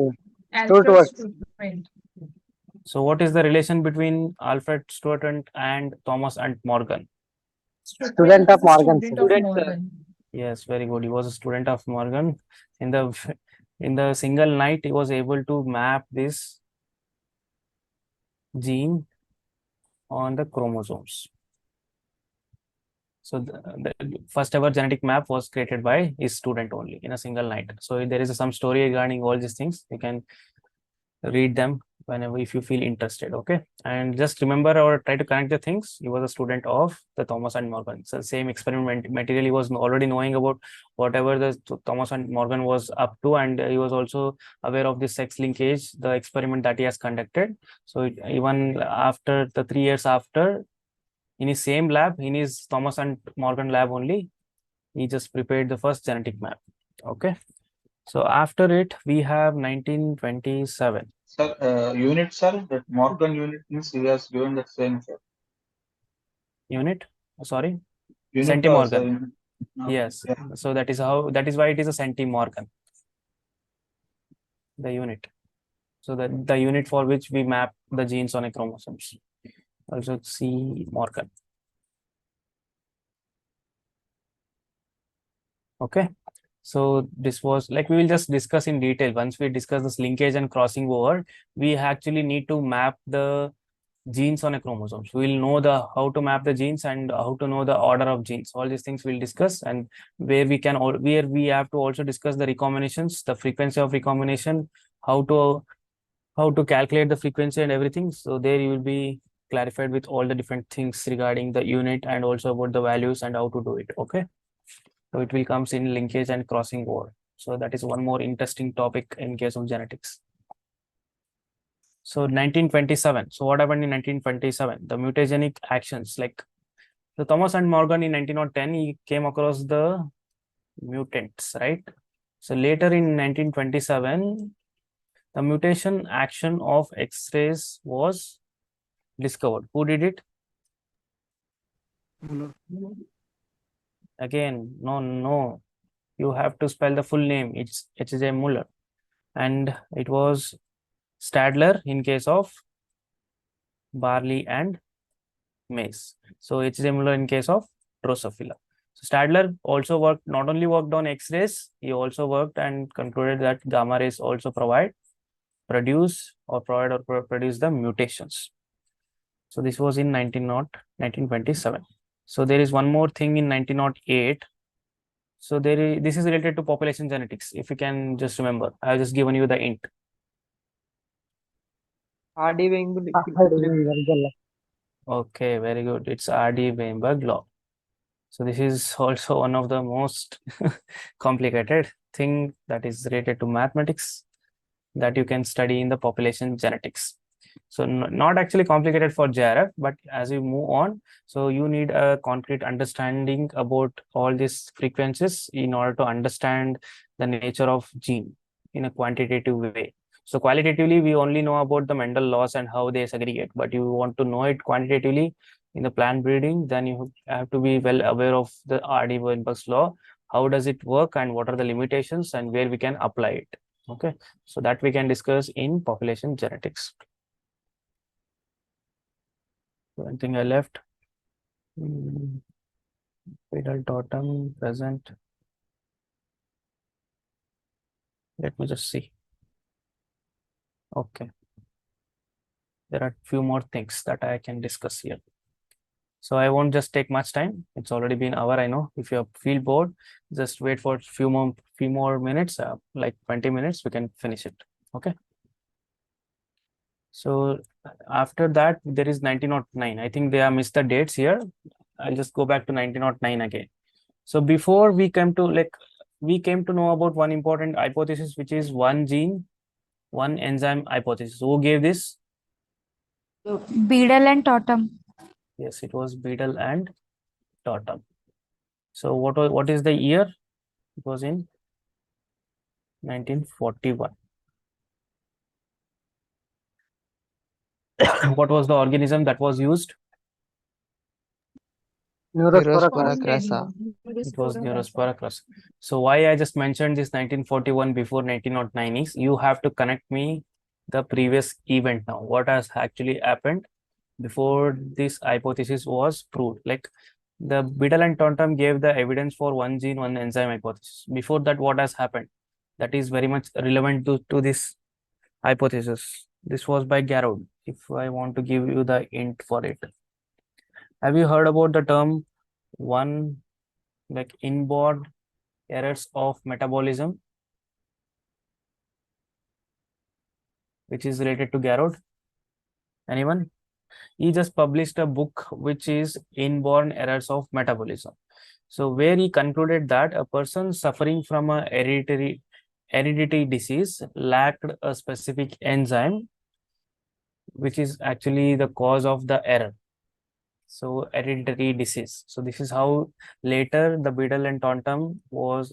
Alfred Student. So what is the relation between Alfred Student and Thomas and Morgan? Student of Morgan. Student of Morgan. Yes, very good. He was a student of Morgan. In the single night, he was able to map this gene on the chromosomes. So the first ever genetic map was created by his student only in a single night. So there is some story regarding all these things. You can read them whenever if you feel interested. Okay, and just remember or try to connect the things. He was a student of the Thomas and Morgan. So same experiment material he was already knowing about whatever the Thomas and Morgan was up to, and he was also aware of the sex linkage, the experiment that he has conducted. So even after the 3 years after, in his same lab, in his Thomas and Morgan lab only, he just prepared the first genetic map. Okay, so after it we have 1927. Sir, unit, sir, that Morgan unit means he has given that same, sir. Unit, sorry, Unit, centimorgan. sir, Yes, yeah. so that is why it is a centimorgan, the unit. So the unit for which we map the genes on a chromosomes. Also C Morgan. Okay, so this was like, we will just discuss in detail. Once we discuss this linkage and crossing over, we actually need to map the genes on a chromosomes. We will know how to map the genes and how to know the order of genes. All these things we'll discuss, and where we have to also discuss the recombinations, the frequency of recombination, how to calculate the frequency and everything. So there you will be clarified with all the different things regarding the unit and also about the values and how to do it. Okay, so it will comes in linkage and crossing over. So that is one more interesting topic in case of genetics. So 1927. So what happened in 1927? The mutagenic actions, like the Thomas and Morgan in 1910, he came across the mutants, right? So later in 1927, the mutation action of X-rays was discovered. Who did it? Again, no. You have to spell the full name. It's H.J. Muller. And it was Stadler in case of barley and maize. So H.J. Muller in case of Drosophila. So Stadler also not only worked on X-rays, he also worked and concluded that gamma rays also produce the mutations. So this was in 1927. So there is one more thing in 1908. So this is related to population genetics. If you can just remember, I have just given you the int. Okay, very good. It's R.D. Weinberg law. So this is also one of the most complicated thing that is related to mathematics that you can study in the population genetics. So not actually complicated for JRF, but as you move on, so you need a concrete understanding about all these frequencies in order to understand the nature of gene in a quantitative way. So qualitatively, we only know about the Mendel laws and how they segregate, but you want to know it quantitatively in the plant breeding, then you have to be well aware of the RD-Weinberg's law. How does it work and what are the limitations and where we can apply it? Okay, so that we can discuss in population genetics. So anything I left? Pedal totem present. Let me just see. Okay. There are few more things that I can discuss here. So I won't just take much time. It's already been an hour, I know. If you feel bored, just wait for few more minutes, like 20 minutes, we can finish it. Okay. So after that, there is 1909. I think they have missed the dates here. I'll just go back to 1909 again. So before we came to know about one important hypothesis, which is one gene, one enzyme hypothesis. Who gave this? Beadle and Totem. Yes, it was Beadle and Totem. So what is the year? It was in 1941. What was the organism that was used? Neurospora crassa. It was Neurospora crassa. So why I just mentioned this 1941 before 1909 is you have to connect me the previous event now. What has actually happened before this hypothesis was proved? Like the Biddle and Tontem gave the evidence for one gene, one enzyme hypothesis. Before that, what has happened? That is very much relevant to this hypothesis. This was by Garrod. If I want to give you the hint for it. Have you heard about the term one, like inborn errors of metabolism, which is related to Garrod? Anyone? He just published a book which is Inborn Errors of Metabolism. So where he concluded that a person suffering from a hereditary disease lacked a specific enzyme, which is actually the cause of the error. So hereditary disease. So this is how later the Biddle and Tontem was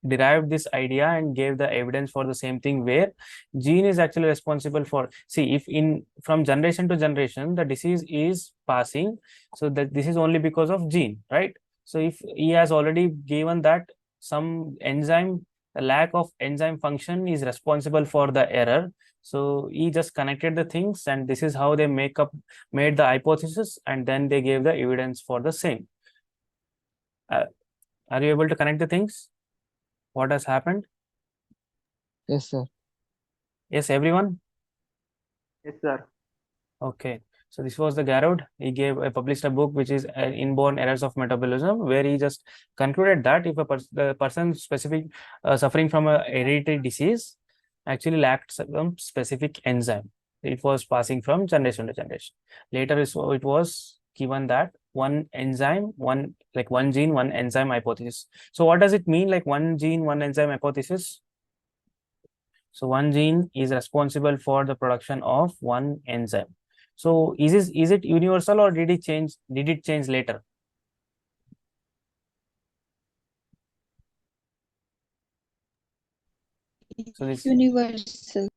derived this idea and gave the evidence for the same thing, where gene is actually responsible for, see, if in from generation to generation the disease is passing, so that this is only because of gene, right? So if he has already given that some enzyme, the lack of enzyme function is responsible for the error, so he just connected the things, and this is how they made the hypothesis, and then they gave the evidence for the same. Are you able to connect the things? What has happened? Yes, sir. Yes, everyone? Yes, sir. Okay. So this was the Garrod. He published a book which is Inborn Errors of Metabolism, where he just concluded that if the person specific suffering from a hereditary disease actually lacked some specific enzyme, it was passing from generation to generation. Later, it was given that one enzyme, one gene, one enzyme hypothesis. So what does it mean, like one gene, one enzyme hypothesis? So one gene is responsible for the production of one enzyme. So is it universal, or did it change later? So this Universal.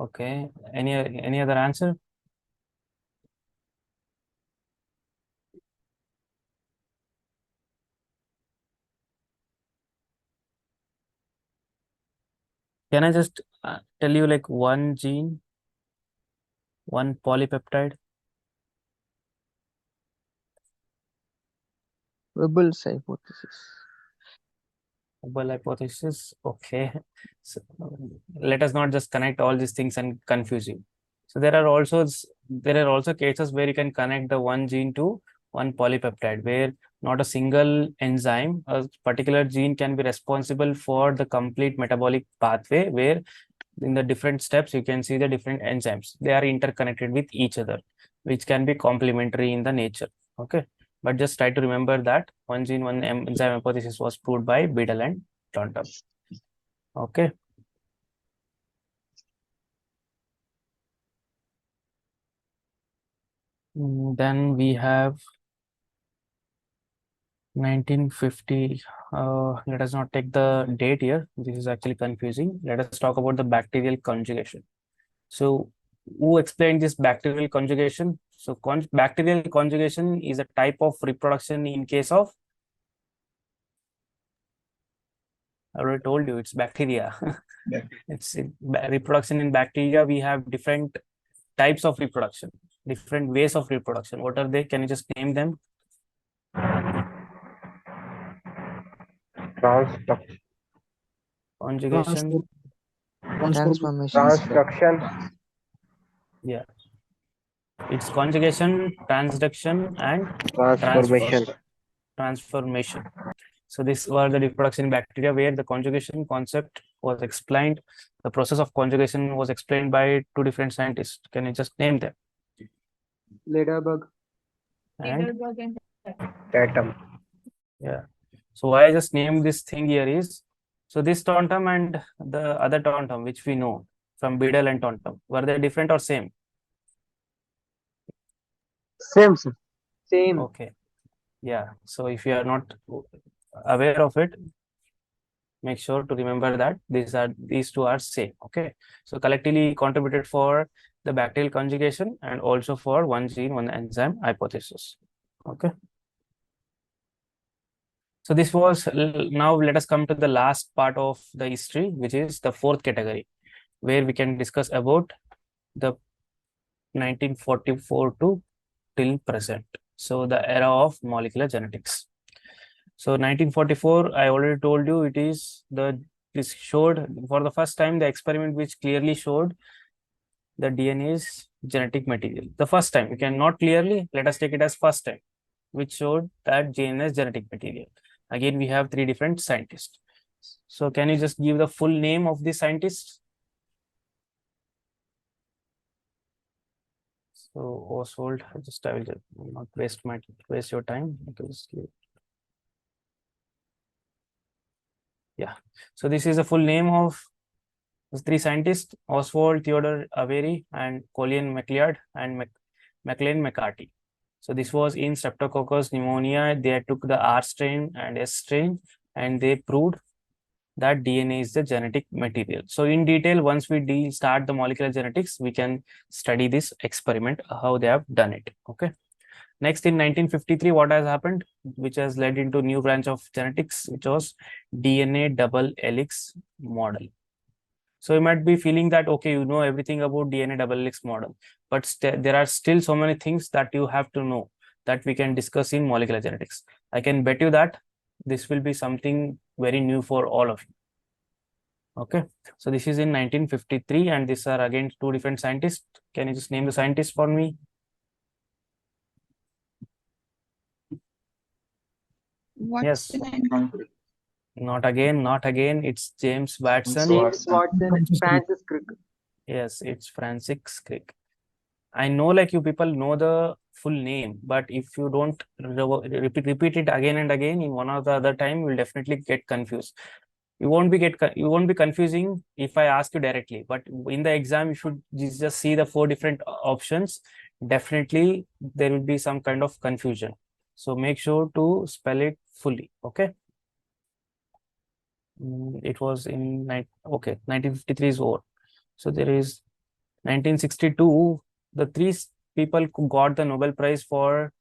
okay. Any other answer? Can I just tell you like one gene, one polypeptide? Webble's hypothesis. Hubble hypothesis. Okay. So let us not just connect all these things and confuse you. So there are also cases where you can connect the one gene to one polypeptide, where not a single enzyme, a particular gene can be responsible for the complete metabolic pathway, where in the different steps you can see the different enzymes. They are interconnected with each other, which can be complementary in the nature. Okay. But just try to remember that one gene, one enzyme hypothesis was proved by Biddle and Tontem. Okay. Then we have 1950. Let us not take the date here. This is actually confusing. Let us talk about the bacterial conjugation. So, who explained this bacterial conjugation? So, bacterial conjugation is a type of reproduction in case of, I already told you, it's bacteria. It's reproduction in bacteria. We have different types of reproduction, different ways of reproduction. What are they? Can you just name them? Conjugation. Transformation. Yeah. It's conjugation, transduction, and transformation. So these were the reproduction in bacteria where the conjugation concept was explained. The process of conjugation was explained by two different scientists. Can you just name them? Ladybug. And Heidelberg and Datum. yeah. So why I just named this thing here is, so this Taunton and the other Taunton, which we know from Beadle and Taunton, were they different or same? Same, sir. Same. Okay. Yeah. So if you are not aware of it, make sure to remember that these two are same. Okay. So collectively contributed for the bacterial conjugation and also for one gene, one enzyme hypothesis. Okay. So this was, now let us come to the last part of the history, which is the fourth category, where we can discuss about the 1944 to till present. So the era of molecular genetics. So 1944, I already told you, this showed for the first time the experiment which clearly showed the DNA's genetic material. The first time, you can not clearly, let us take it as first time, which showed that DNA's genetic material. Again, we have three different scientists. So can you just give the full name of the scientists? So Oswald, I will just not waste your time because yeah. So this is the full name of the three scientists: Oswald Theodore Avery and Colin MacLeod and MacLean McCarthy. So this was in Streptococcus pneumonia. They took the R strain and S strain, and they proved that DNA is the genetic material. So in detail, once we start the molecular genetics, we can study this experiment, how they have done it. Okay. Next, in 1953, what has happened, which has led into new branch of genetics, which was DNA double helix model. So you might be feeling that, okay, you know everything about DNA double helix model, but there are still so many things that you have to know that we can discuss in molecular genetics. I can bet you that this will be something very new for all of you. Okay, so this is in 1953, and these are again two different scientists. Can you just name the scientists for me? What's Yes. the name? Not again. It's James Watson. James Watson, Francis Crick. Yes, it's Francis Crick. I know, like, you people know the full name, but if you don't repeat it again and again in one or the other time, you will definitely get confused. You won't be confusing if I ask you directly, but in the exam you should just see the four different options. Definitely there will be some kind of confusion, so make sure to spell it fully. Okay. It was in 1953 is over. So there is 1962. The three people who got the Nobel Prize for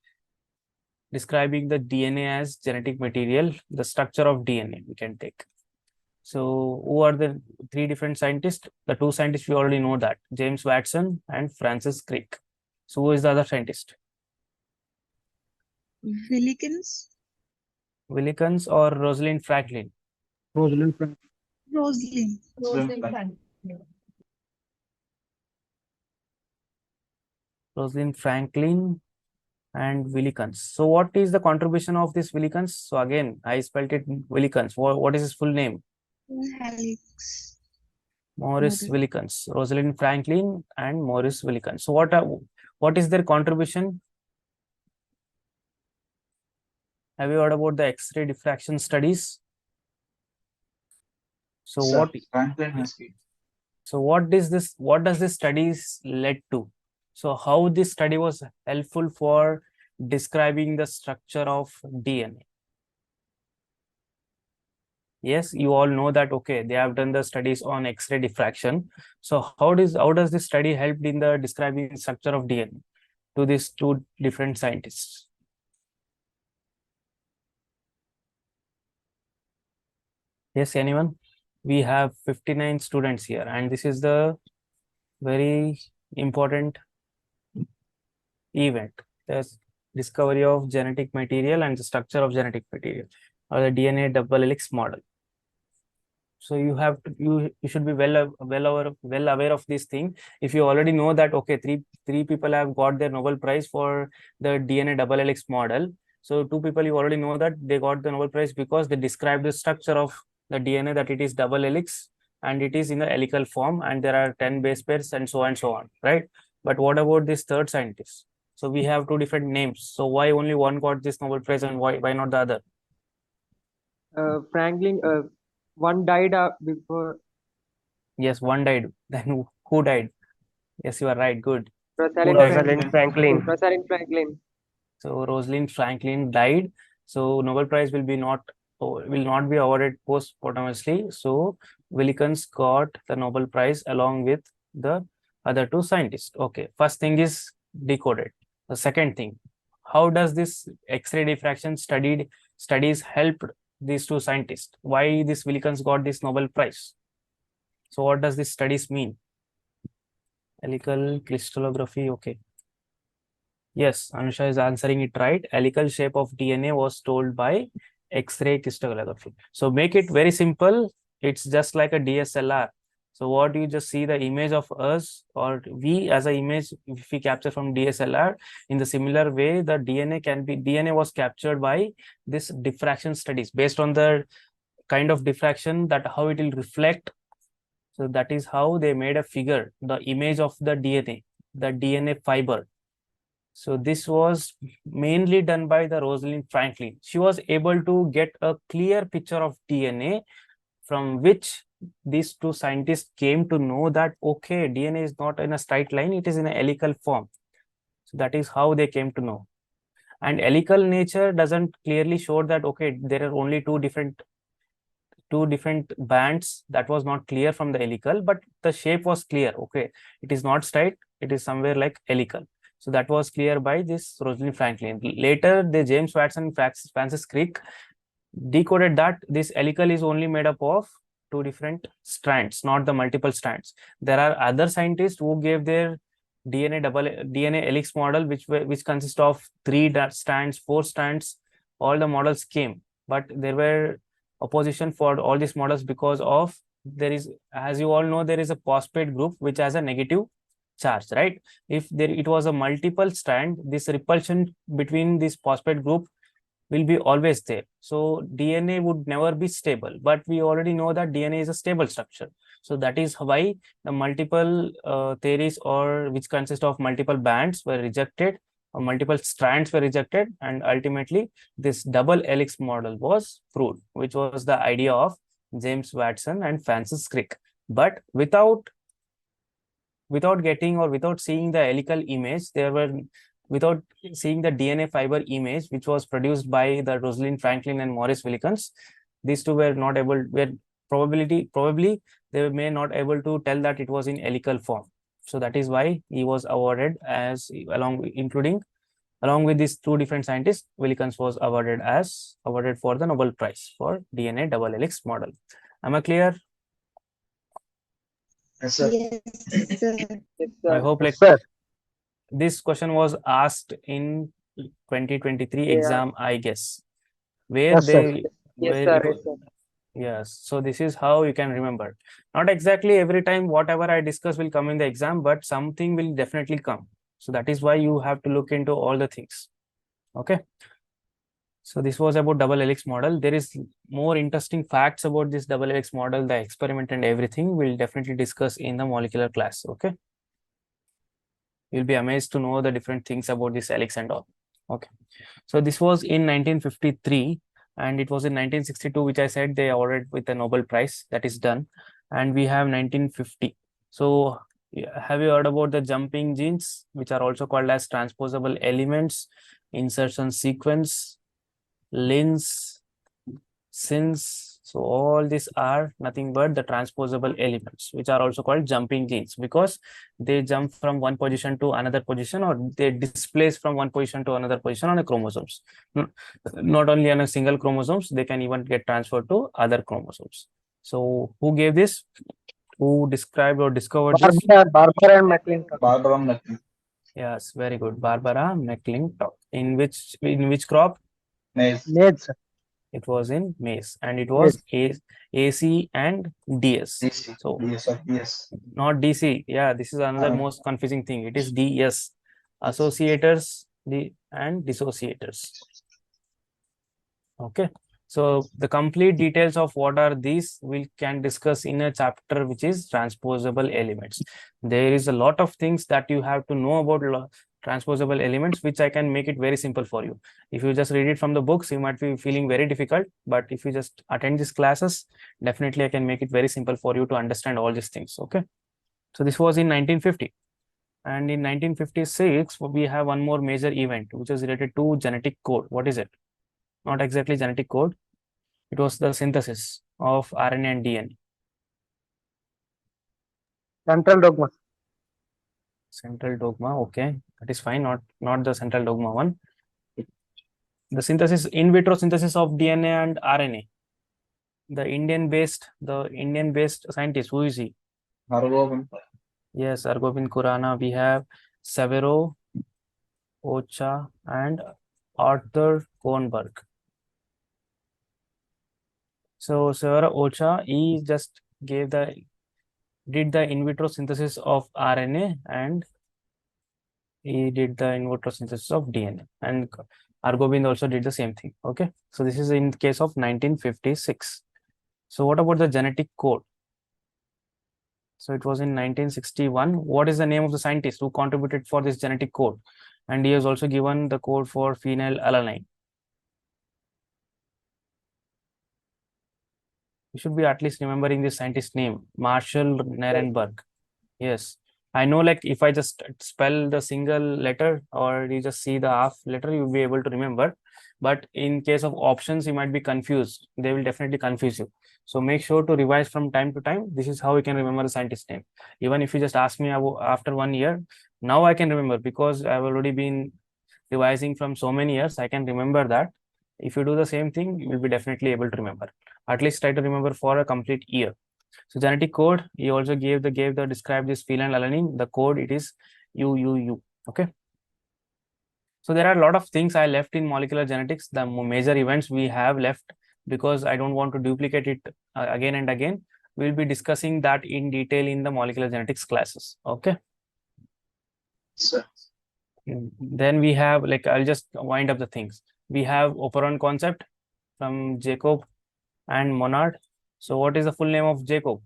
describing the DNA as genetic material, the structure of DNA we can take. So who are the three different scientists? The two scientists we already know, that James Watson and Francis Crick. So who is the other scientist? Willikins? Willikins or Rosalind Franklin? Roslyn. Rosalind Franklin and Willikins. So what is the contribution of this Willikins? So again, I spelled it Willikins. What is his full name? Helix. Maurice Willikins, Rosalind Franklin and Maurice Willikins. So what is their contribution? Have you heard about the X-ray diffraction studies? So Sir, Franklin has key. So what does this studies led to? So how this study was helpful for describing the structure of DNA? Yes, you all know that, okay, they have done the studies on X-ray diffraction. So how does this study help in the describing structure of DNA to these two different scientists? Yes, anyone? We have 59 students here, and this is the very important event, the discovery of genetic material and the structure of genetic material, or the DNA double helix model. So you have to, you should be well aware of this thing. If you already know that, okay, three people have got their Nobel Prize for the DNA double helix model. So two people, you already know that they got the Nobel Prize because they described the structure of the DNA, that it is double helix and it is in the helical form, and there are 10 base pairs and so on, right? But what about this third scientist? So we have two different names. So why only one got this Nobel Prize and why not the other? Franklin, one died before Yes, one died. Then who died? Yes, you are right. Good. Rosalind died? Franklin. Rosalind Franklin. So Rosalind Franklin died. So Nobel Prize will not be awarded posthumously. So Wilkins got the Nobel Prize along with the other two scientists. Okay. First thing is decoded. The second thing, how does this X-ray diffraction studies help these two scientists? Why this Wilkins got this Nobel Prize? So what does this studies mean? Helical crystallography. Okay. Yes, Anusha is answering it right. Helical shape of DNA was told by X-ray crystallography. So make it very simple. It's just like a DSLR. So what you just see the image of us or we as an image, if we capture from DSLR, in the similar way, the DNA was captured by this diffraction studies based on the kind of diffraction, that how it will reflect. So that is how they made a figure, the image of the DNA fiber. So this was mainly done by the Rosalind Franklin. She was able to get a clear picture of DNA, from which these two scientists came to know that, okay, DNA is not in a straight line, it is in a helical form. So that is how they came to know. And helical nature doesn't clearly show that, okay, there are only two different bands. That was not clear from the helical, but the shape was clear. Okay, it is not straight, it is somewhere like helical. So that was clear by this Rosalind Franklin. Later, the James Watson and Francis Crick decoded that this helical is only made up of two different strands, not the multiple strands. There are other scientists who gave their DNA helix model, which consists of 3 strands, 4 strands. All the models came, but there were opposition for all these models because of, there is, as you all know, there is a phosphate group which has a negative charge, right? If it was a multiple strand, this repulsion between this phosphate group will be always there. So DNA would never be stable, but we already know that DNA is a stable structure. So that is why the multiple theories, or which consist of multiple bands, were rejected, or multiple strands were rejected, and ultimately this double helix model was proved, which was the idea of James Watson and Francis Crick. But without getting, or without seeing the helical image, without seeing the DNA fiber image, which was produced by the Rosalind Franklin and Maurice Wilkins, these two were not able, probably they may not able to tell that it was in helical form. So that is why he was awarded as, along with these two different scientists, Wilkins was awarded for the Nobel Prize for DNA double helix model. Am I clear? Yes, sir. Yes, sir. I hope Yes, sir. this question was asked in 2023 Yeah. exam, I guess, where Yes, sir. they Yes, where sir. it was, Yes, sir. yes. So this is how you can remember. Not exactly every time whatever I discuss will come in the exam, but something will definitely come. So that is why you have to look into all the things. Okay. So this was about double helix model. There is more interesting facts about this double helix model, the experiment and everything we'll definitely discuss in the molecular class. Okay. You'll be amazed to know the different things about this helix and all. Okay. So this was in 1953, and it was in 1962, which I said they awarded with a Nobel Prize. That is done. And we have 1950. So have you heard about the jumping genes, which are also called as transposable elements, insertion sequence, lins, sins, So all these are nothing but the transposable elements, which are also called jumping genes, because they jump from one position to another position, or they displace from one position to another position on a chromosomes. Not only on a single chromosomes, they can even get transferred to other chromosomes. So who gave this? Who described or discovered this? Barbara and McClintock. Barbara McLean. Yes, very good. Barbara McClintock. In which crop? Maize. Maize, sir. It was in maize, and it was AC and DS. DC. So Yes, sir. Yes. not DC. Yeah, this is another most confusing thing. It is DS. Associators and dissociators. Okay. So the complete details of what are these we can discuss in a chapter which is transposable elements. There is a lot of things that you have to know about transposable elements, which I can make it very simple for you. If you just read it from the books, you might be feeling very difficult, but if you just attend these classes, definitely I can make it very simple for you to understand all these things. Okay. So this was in 1950. And in 1956, we have one more major event, which is related to genetic code. What is it? Not exactly genetic code. It was the synthesis of RNA and DNA. Central dogma. Central dogma, okay, that is fine. Not the central dogma one. The synthesis, in vitro synthesis of DNA and RNA. The Indian-based scientist, who is he? Hargovan. Yes, Argobind Khurana. We have Severo Ocha and Arthur Kornberg. So Severo Ocha, he just did the in vitro synthesis of RNA, and he did the in vitro synthesis of DNA, and Argobind also did the same thing. Okay, so this is in the case of 1956. So what about the genetic code? So it was in 1961. What is the name of the scientist who contributed for this genetic code? And he has also given the code for phenylalanine. You should be at least remembering this scientist's name, Marshall Nirenberg. Yes, I know, like if I just spell the single letter or you just see the half letter, you'll be able to remember. But in case of options, you might be confused. They will definitely confuse you. So make sure to revise from time to time. This is how you can remember the scientist's name. Even if you just ask me after 1 year, now I can remember because I've already been revising from so many years. I can remember that. If you do the same thing, you will be definitely able to remember. At least try to remember for a complete year. So genetic code, he also described this phenylalanine. The code, it is UUU. Okay. So there are a lot of things I left in molecular genetics, the major events we have left, because I don't want to duplicate it again and again. We'll be discussing that in detail in the molecular genetics classes. Okay. Sir. Then we have, like, I'll just wind up the things. We have operon concept from Jacob and Monod. So what is the full name of Jacob?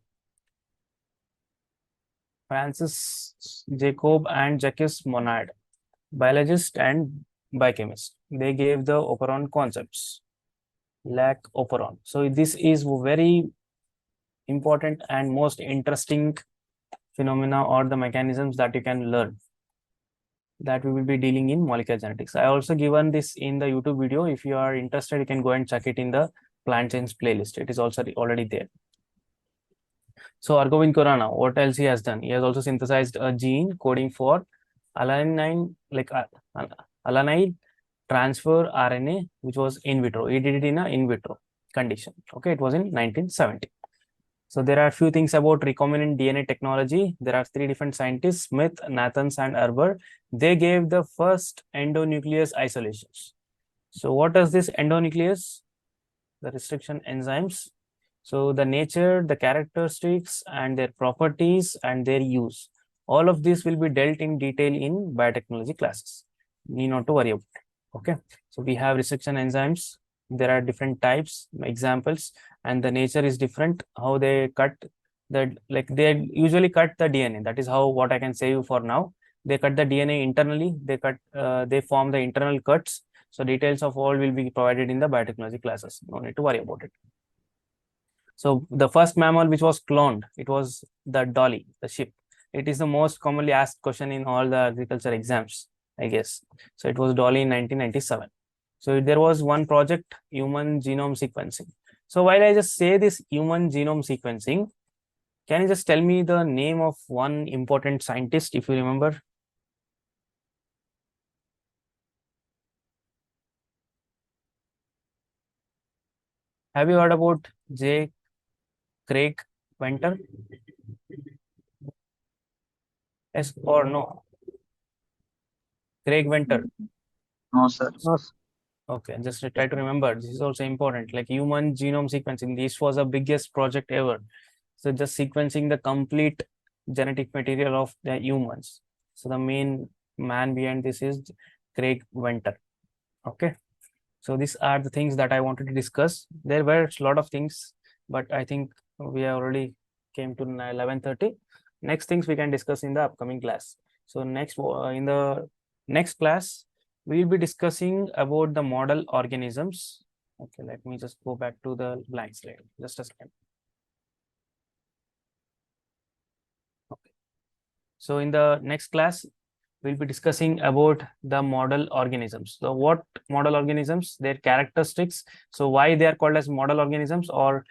Francis Jacob and Jacques Monod, biologist and biochemist. They gave the operon concepts. Lac operon. So this is very important and most interesting phenomena or the mechanisms that you can learn, that we will be dealing in molecular genetics. I also given this in the YouTube video. If you are interested, you can go and check it in the plant chains playlist. It is also already there. So Argobind Khurana, what else he has done? He has also synthesized a gene coding for alanine, like alanine transfer RNA, which was in vitro. He did it in a in vitro condition. Okay, it was in 1970. So there are a few things about recombinant DNA technology. There are 3 different scientists, Smith, Nathans, and Erber. They gave the first endonuclease isolations. So what does this endonuclease? The restriction enzymes. So the nature, the characteristics, and their properties and their use. All of this will be dealt in detail in biotechnology classes. Need not to worry about it. Okay. So we have restriction enzymes. There are different types, examples, and the nature is different. How they cut the, like they usually cut the DNA. That is how, what I can say you for now. They cut the DNA internally. They form the internal cuts. So details of all will be provided in the biotechnology classes. No need to worry about it. So the first mammal which was cloned, it was the dolly, the sheep. It is the most commonly asked question in all the agriculture exams, I guess. So it was dolly in 1997. So there was one project, human genome sequencing. So while I just say this human genome sequencing, can you just tell me the name of one important scientist, if you remember? Have you heard about J. Craig Venter? Yes or no? Craig Venter. No, sir. No, sir. Okay, just try to remember. This is also important. Like human genome sequencing, this was the biggest project ever. So just sequencing the complete genetic material of the humans. So the main man behind this is Craig Venter. Okay. So these are the things that I wanted to discuss. There were a lot of things, but I think we already came to 11:30. Next things we can discuss in the upcoming class. So next in the next class, we'll be discussing about the model organisms. Okay, let me just go back to the blank slide. Just a second. Okay. So in the next class, we'll be discussing about the model organisms. So what model organisms, their characteristics, so why they are called as model organisms, or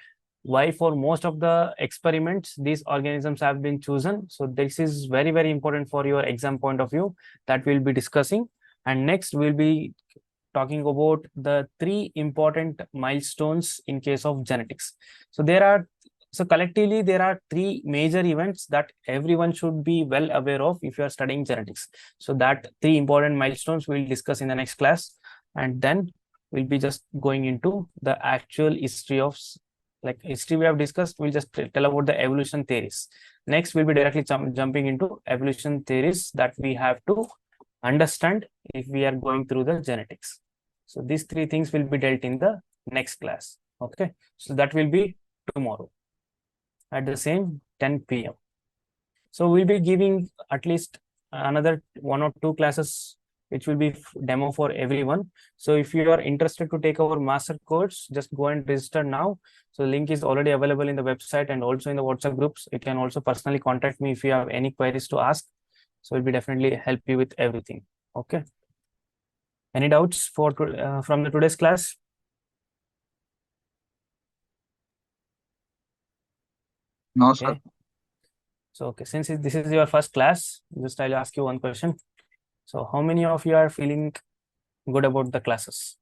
why for most of the experiments these organisms have been chosen. So this is very, very important for your exam point of view, that we'll be discussing. And next we'll be talking about the 3 important milestones in case of genetics. So collectively there are 3 major events that everyone should be well aware of if you are studying genetics. So that 3 important milestones we'll discuss in the next class, and then we'll be just going into the actual history of, like history we have discussed, we'll just tell about the evolution theories. Next we'll be directly jumping into evolution theories that we have to understand if we are going through the genetics. So these 3 things will be dealt in the next class. Okay, so that will be tomorrow at the same 10 p.m. So we'll be giving at least another 1 or 2 classes which will be demo for everyone. So if you are interested to take our master course, just go and register now. So link is already available in the website and also in the WhatsApp groups. You can also personally contact me if you have any queries to ask. So we'll be definitely help you with everything. Okay. Any doubts for from the today's class? No, sir. Okay. So okay, since this is your first class, just I'll ask you one question. So how many of you are feeling good about the classes?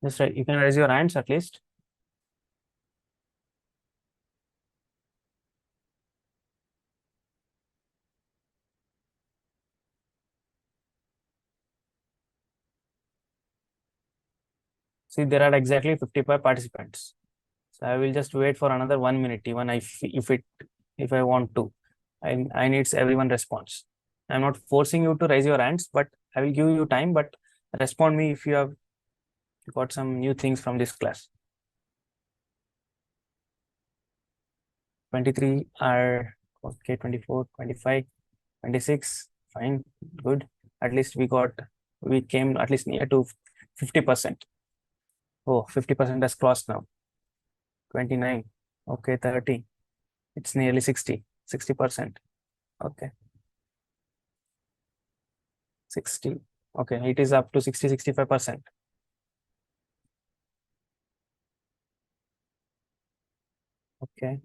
Just right, you can raise your hands at least. See, there are exactly 55 participants. So I will just wait for another 1 minute, even if I want to. I need everyone response. I'm not forcing you to raise your hands, but I will give you time, but respond me if you have got some new things from this class. 23 are okay, 24, 25, 26, fine, good. At least we came at least near to 50%. Oh, 50% has crossed now. 29, okay, 30. It's nearly 60%. Okay. 60. Okay, it is up to 65%. Okay.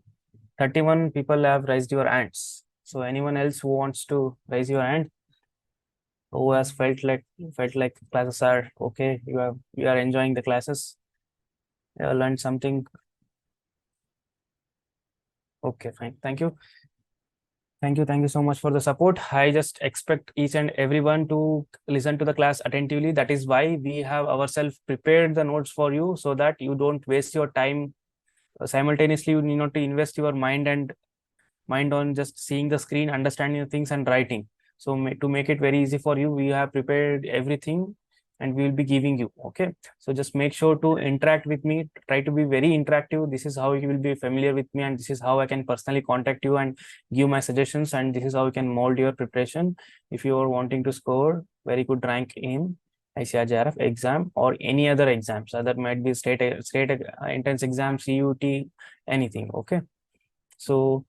31 people have raised your hands. So anyone else who wants to raise your hand, who has felt like classes are okay, you are enjoying the classes, you have learned something. Okay, fine. Thank you. Thank you so much for the support. I just expect each and everyone to listen to the class attentively. That is why we have ourselves prepared the notes for you, so that you don't waste your time. Simultaneously, you need not to invest your mind on just seeing the screen, understanding the things and writing. So to make it very easy for you, we have prepared everything and we will be giving you. Okay, so just make sure to interact with me, try to be very interactive. This is how you will be familiar with me, and this is how I can personally contact you and give my suggestions, and this is how you can mold your preparation if you are wanting to score very good rank in ICAR JRF exam or any other exams. That might be state entrance exam, CUET, anything. Okay, so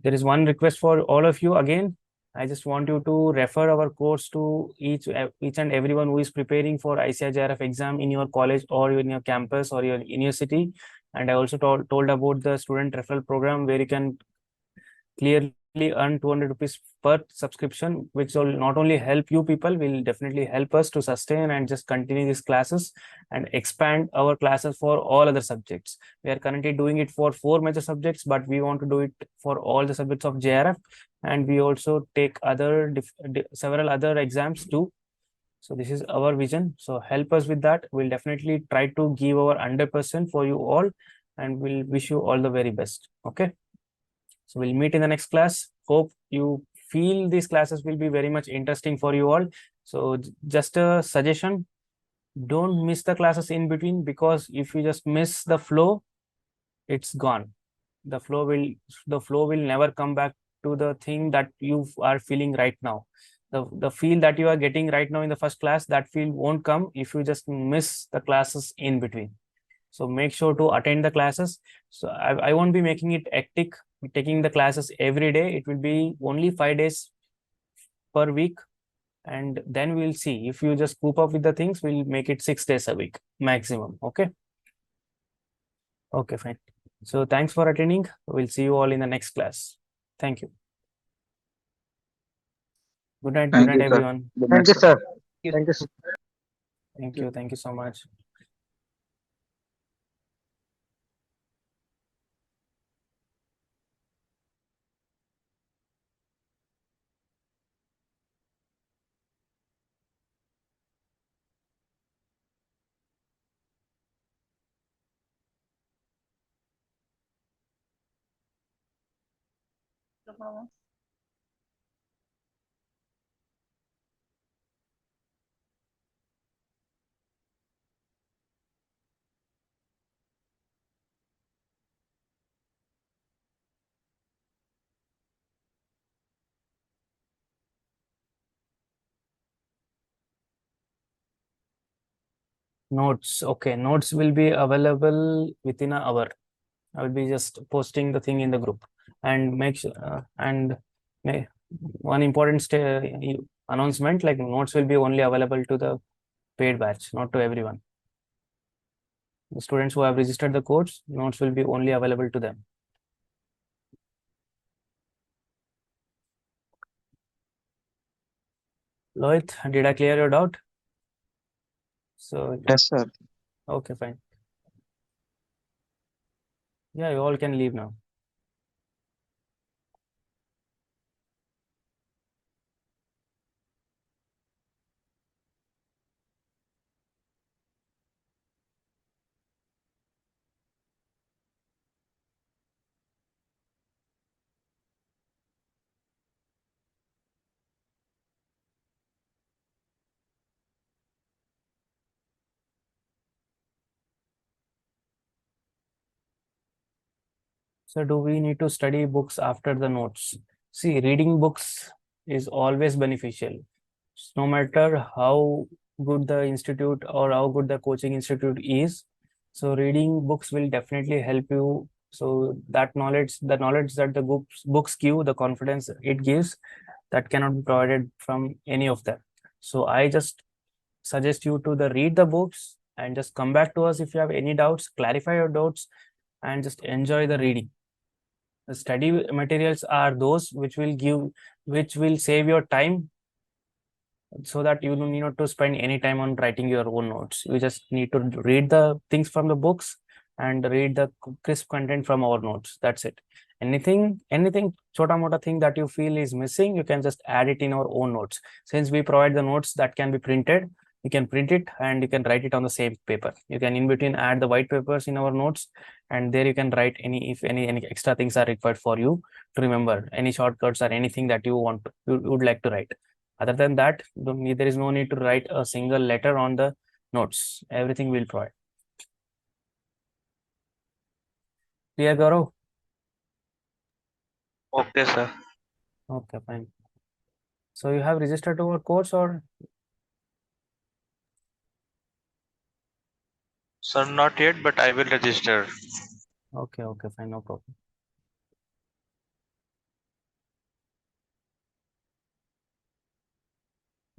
there is one request for all of you again. I just want you to refer our course to each and everyone who is preparing for ICAR JRF exam in your college or in your campus or your university. And I also told about the student referral program where you can clearly earn 200 rupees per subscription, which will not only help you people, will definitely help us to sustain and just continue these classes and expand our classes for all other subjects. We are currently doing it for 4 major subjects, but we want to do it for all the subjects of JRF, and we also take other several other exams too. So this is our vision. So help us with that. We'll definitely try to give our 100% for you all, and we'll wish you all the very best. Okay. So we'll meet in the next class. Hope you feel these classes will be very much interesting for you all. So just a suggestion, don't miss the classes in between, because if you just miss the flow, it's gone. The flow will never come back to the thing that you are feeling right now. The feel that you are getting right now in the first class, that feel won't come if you just miss the classes in between. So make sure to attend the classes. So I won't be making it hectic, taking the classes every day. It will be only 5 days per week, and then we'll see. If you just coop up with the things, we'll make it 6 days a week maximum. Okay. Okay, fine. So thanks for attending. We'll see you all in the next class. Thank you. Good night. Good Thank night, you, sir. everyone. Good Thank night, you, sir. sir. Thank you, sir. Thank you. Thank you so much. Notes. Okay, notes will be available within an hour. I will be just posting the thing in the group, and make sure one important announcement, like notes will be only available to the paid batch, not to everyone. The students who have registered the course, notes will be only available to them. Lohit, did I clear your doubt? So Yes, sir. okay, fine. Yeah, you all can leave now. So do we need to study books after the notes? See, reading books is always beneficial. No matter how good the institute or how good the coaching institute is. So reading books will definitely help you. So that knowledge, the knowledge that the books give, the confidence it gives, that cannot be provided from any of them. So I just suggest you to read the books and just come back to us if you have any doubts, clarify your doubts, and just enjoy the reading. The study materials are those which will save your time, so that you don't need not to spend any time on writing your own notes. You just need to read the things from the books and read the crisp content from our notes. That's it. Anything chota mota thing that you feel is missing, you can just add it in our own notes. Since we provide the notes that can be printed, you can print it and you can write it on the same paper. You can in between add the white papers in our notes, and there you can write any extra things are required for you to remember, any shortcuts or anything that you would like to write. Other than that, there is no need to write a single letter on the notes. Everything will provide. Clear, Gaurav? Okay, sir. Okay, fine. So you have registered to our course, or? Sir, not yet, but I will register. Okay, fine, no problem.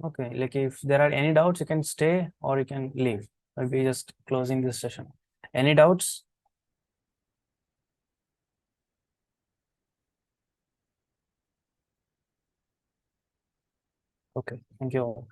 Okay, like if there are any doubts, you can stay or you can leave. I'll be just closing this session. Any doubts? Okay, thank you all.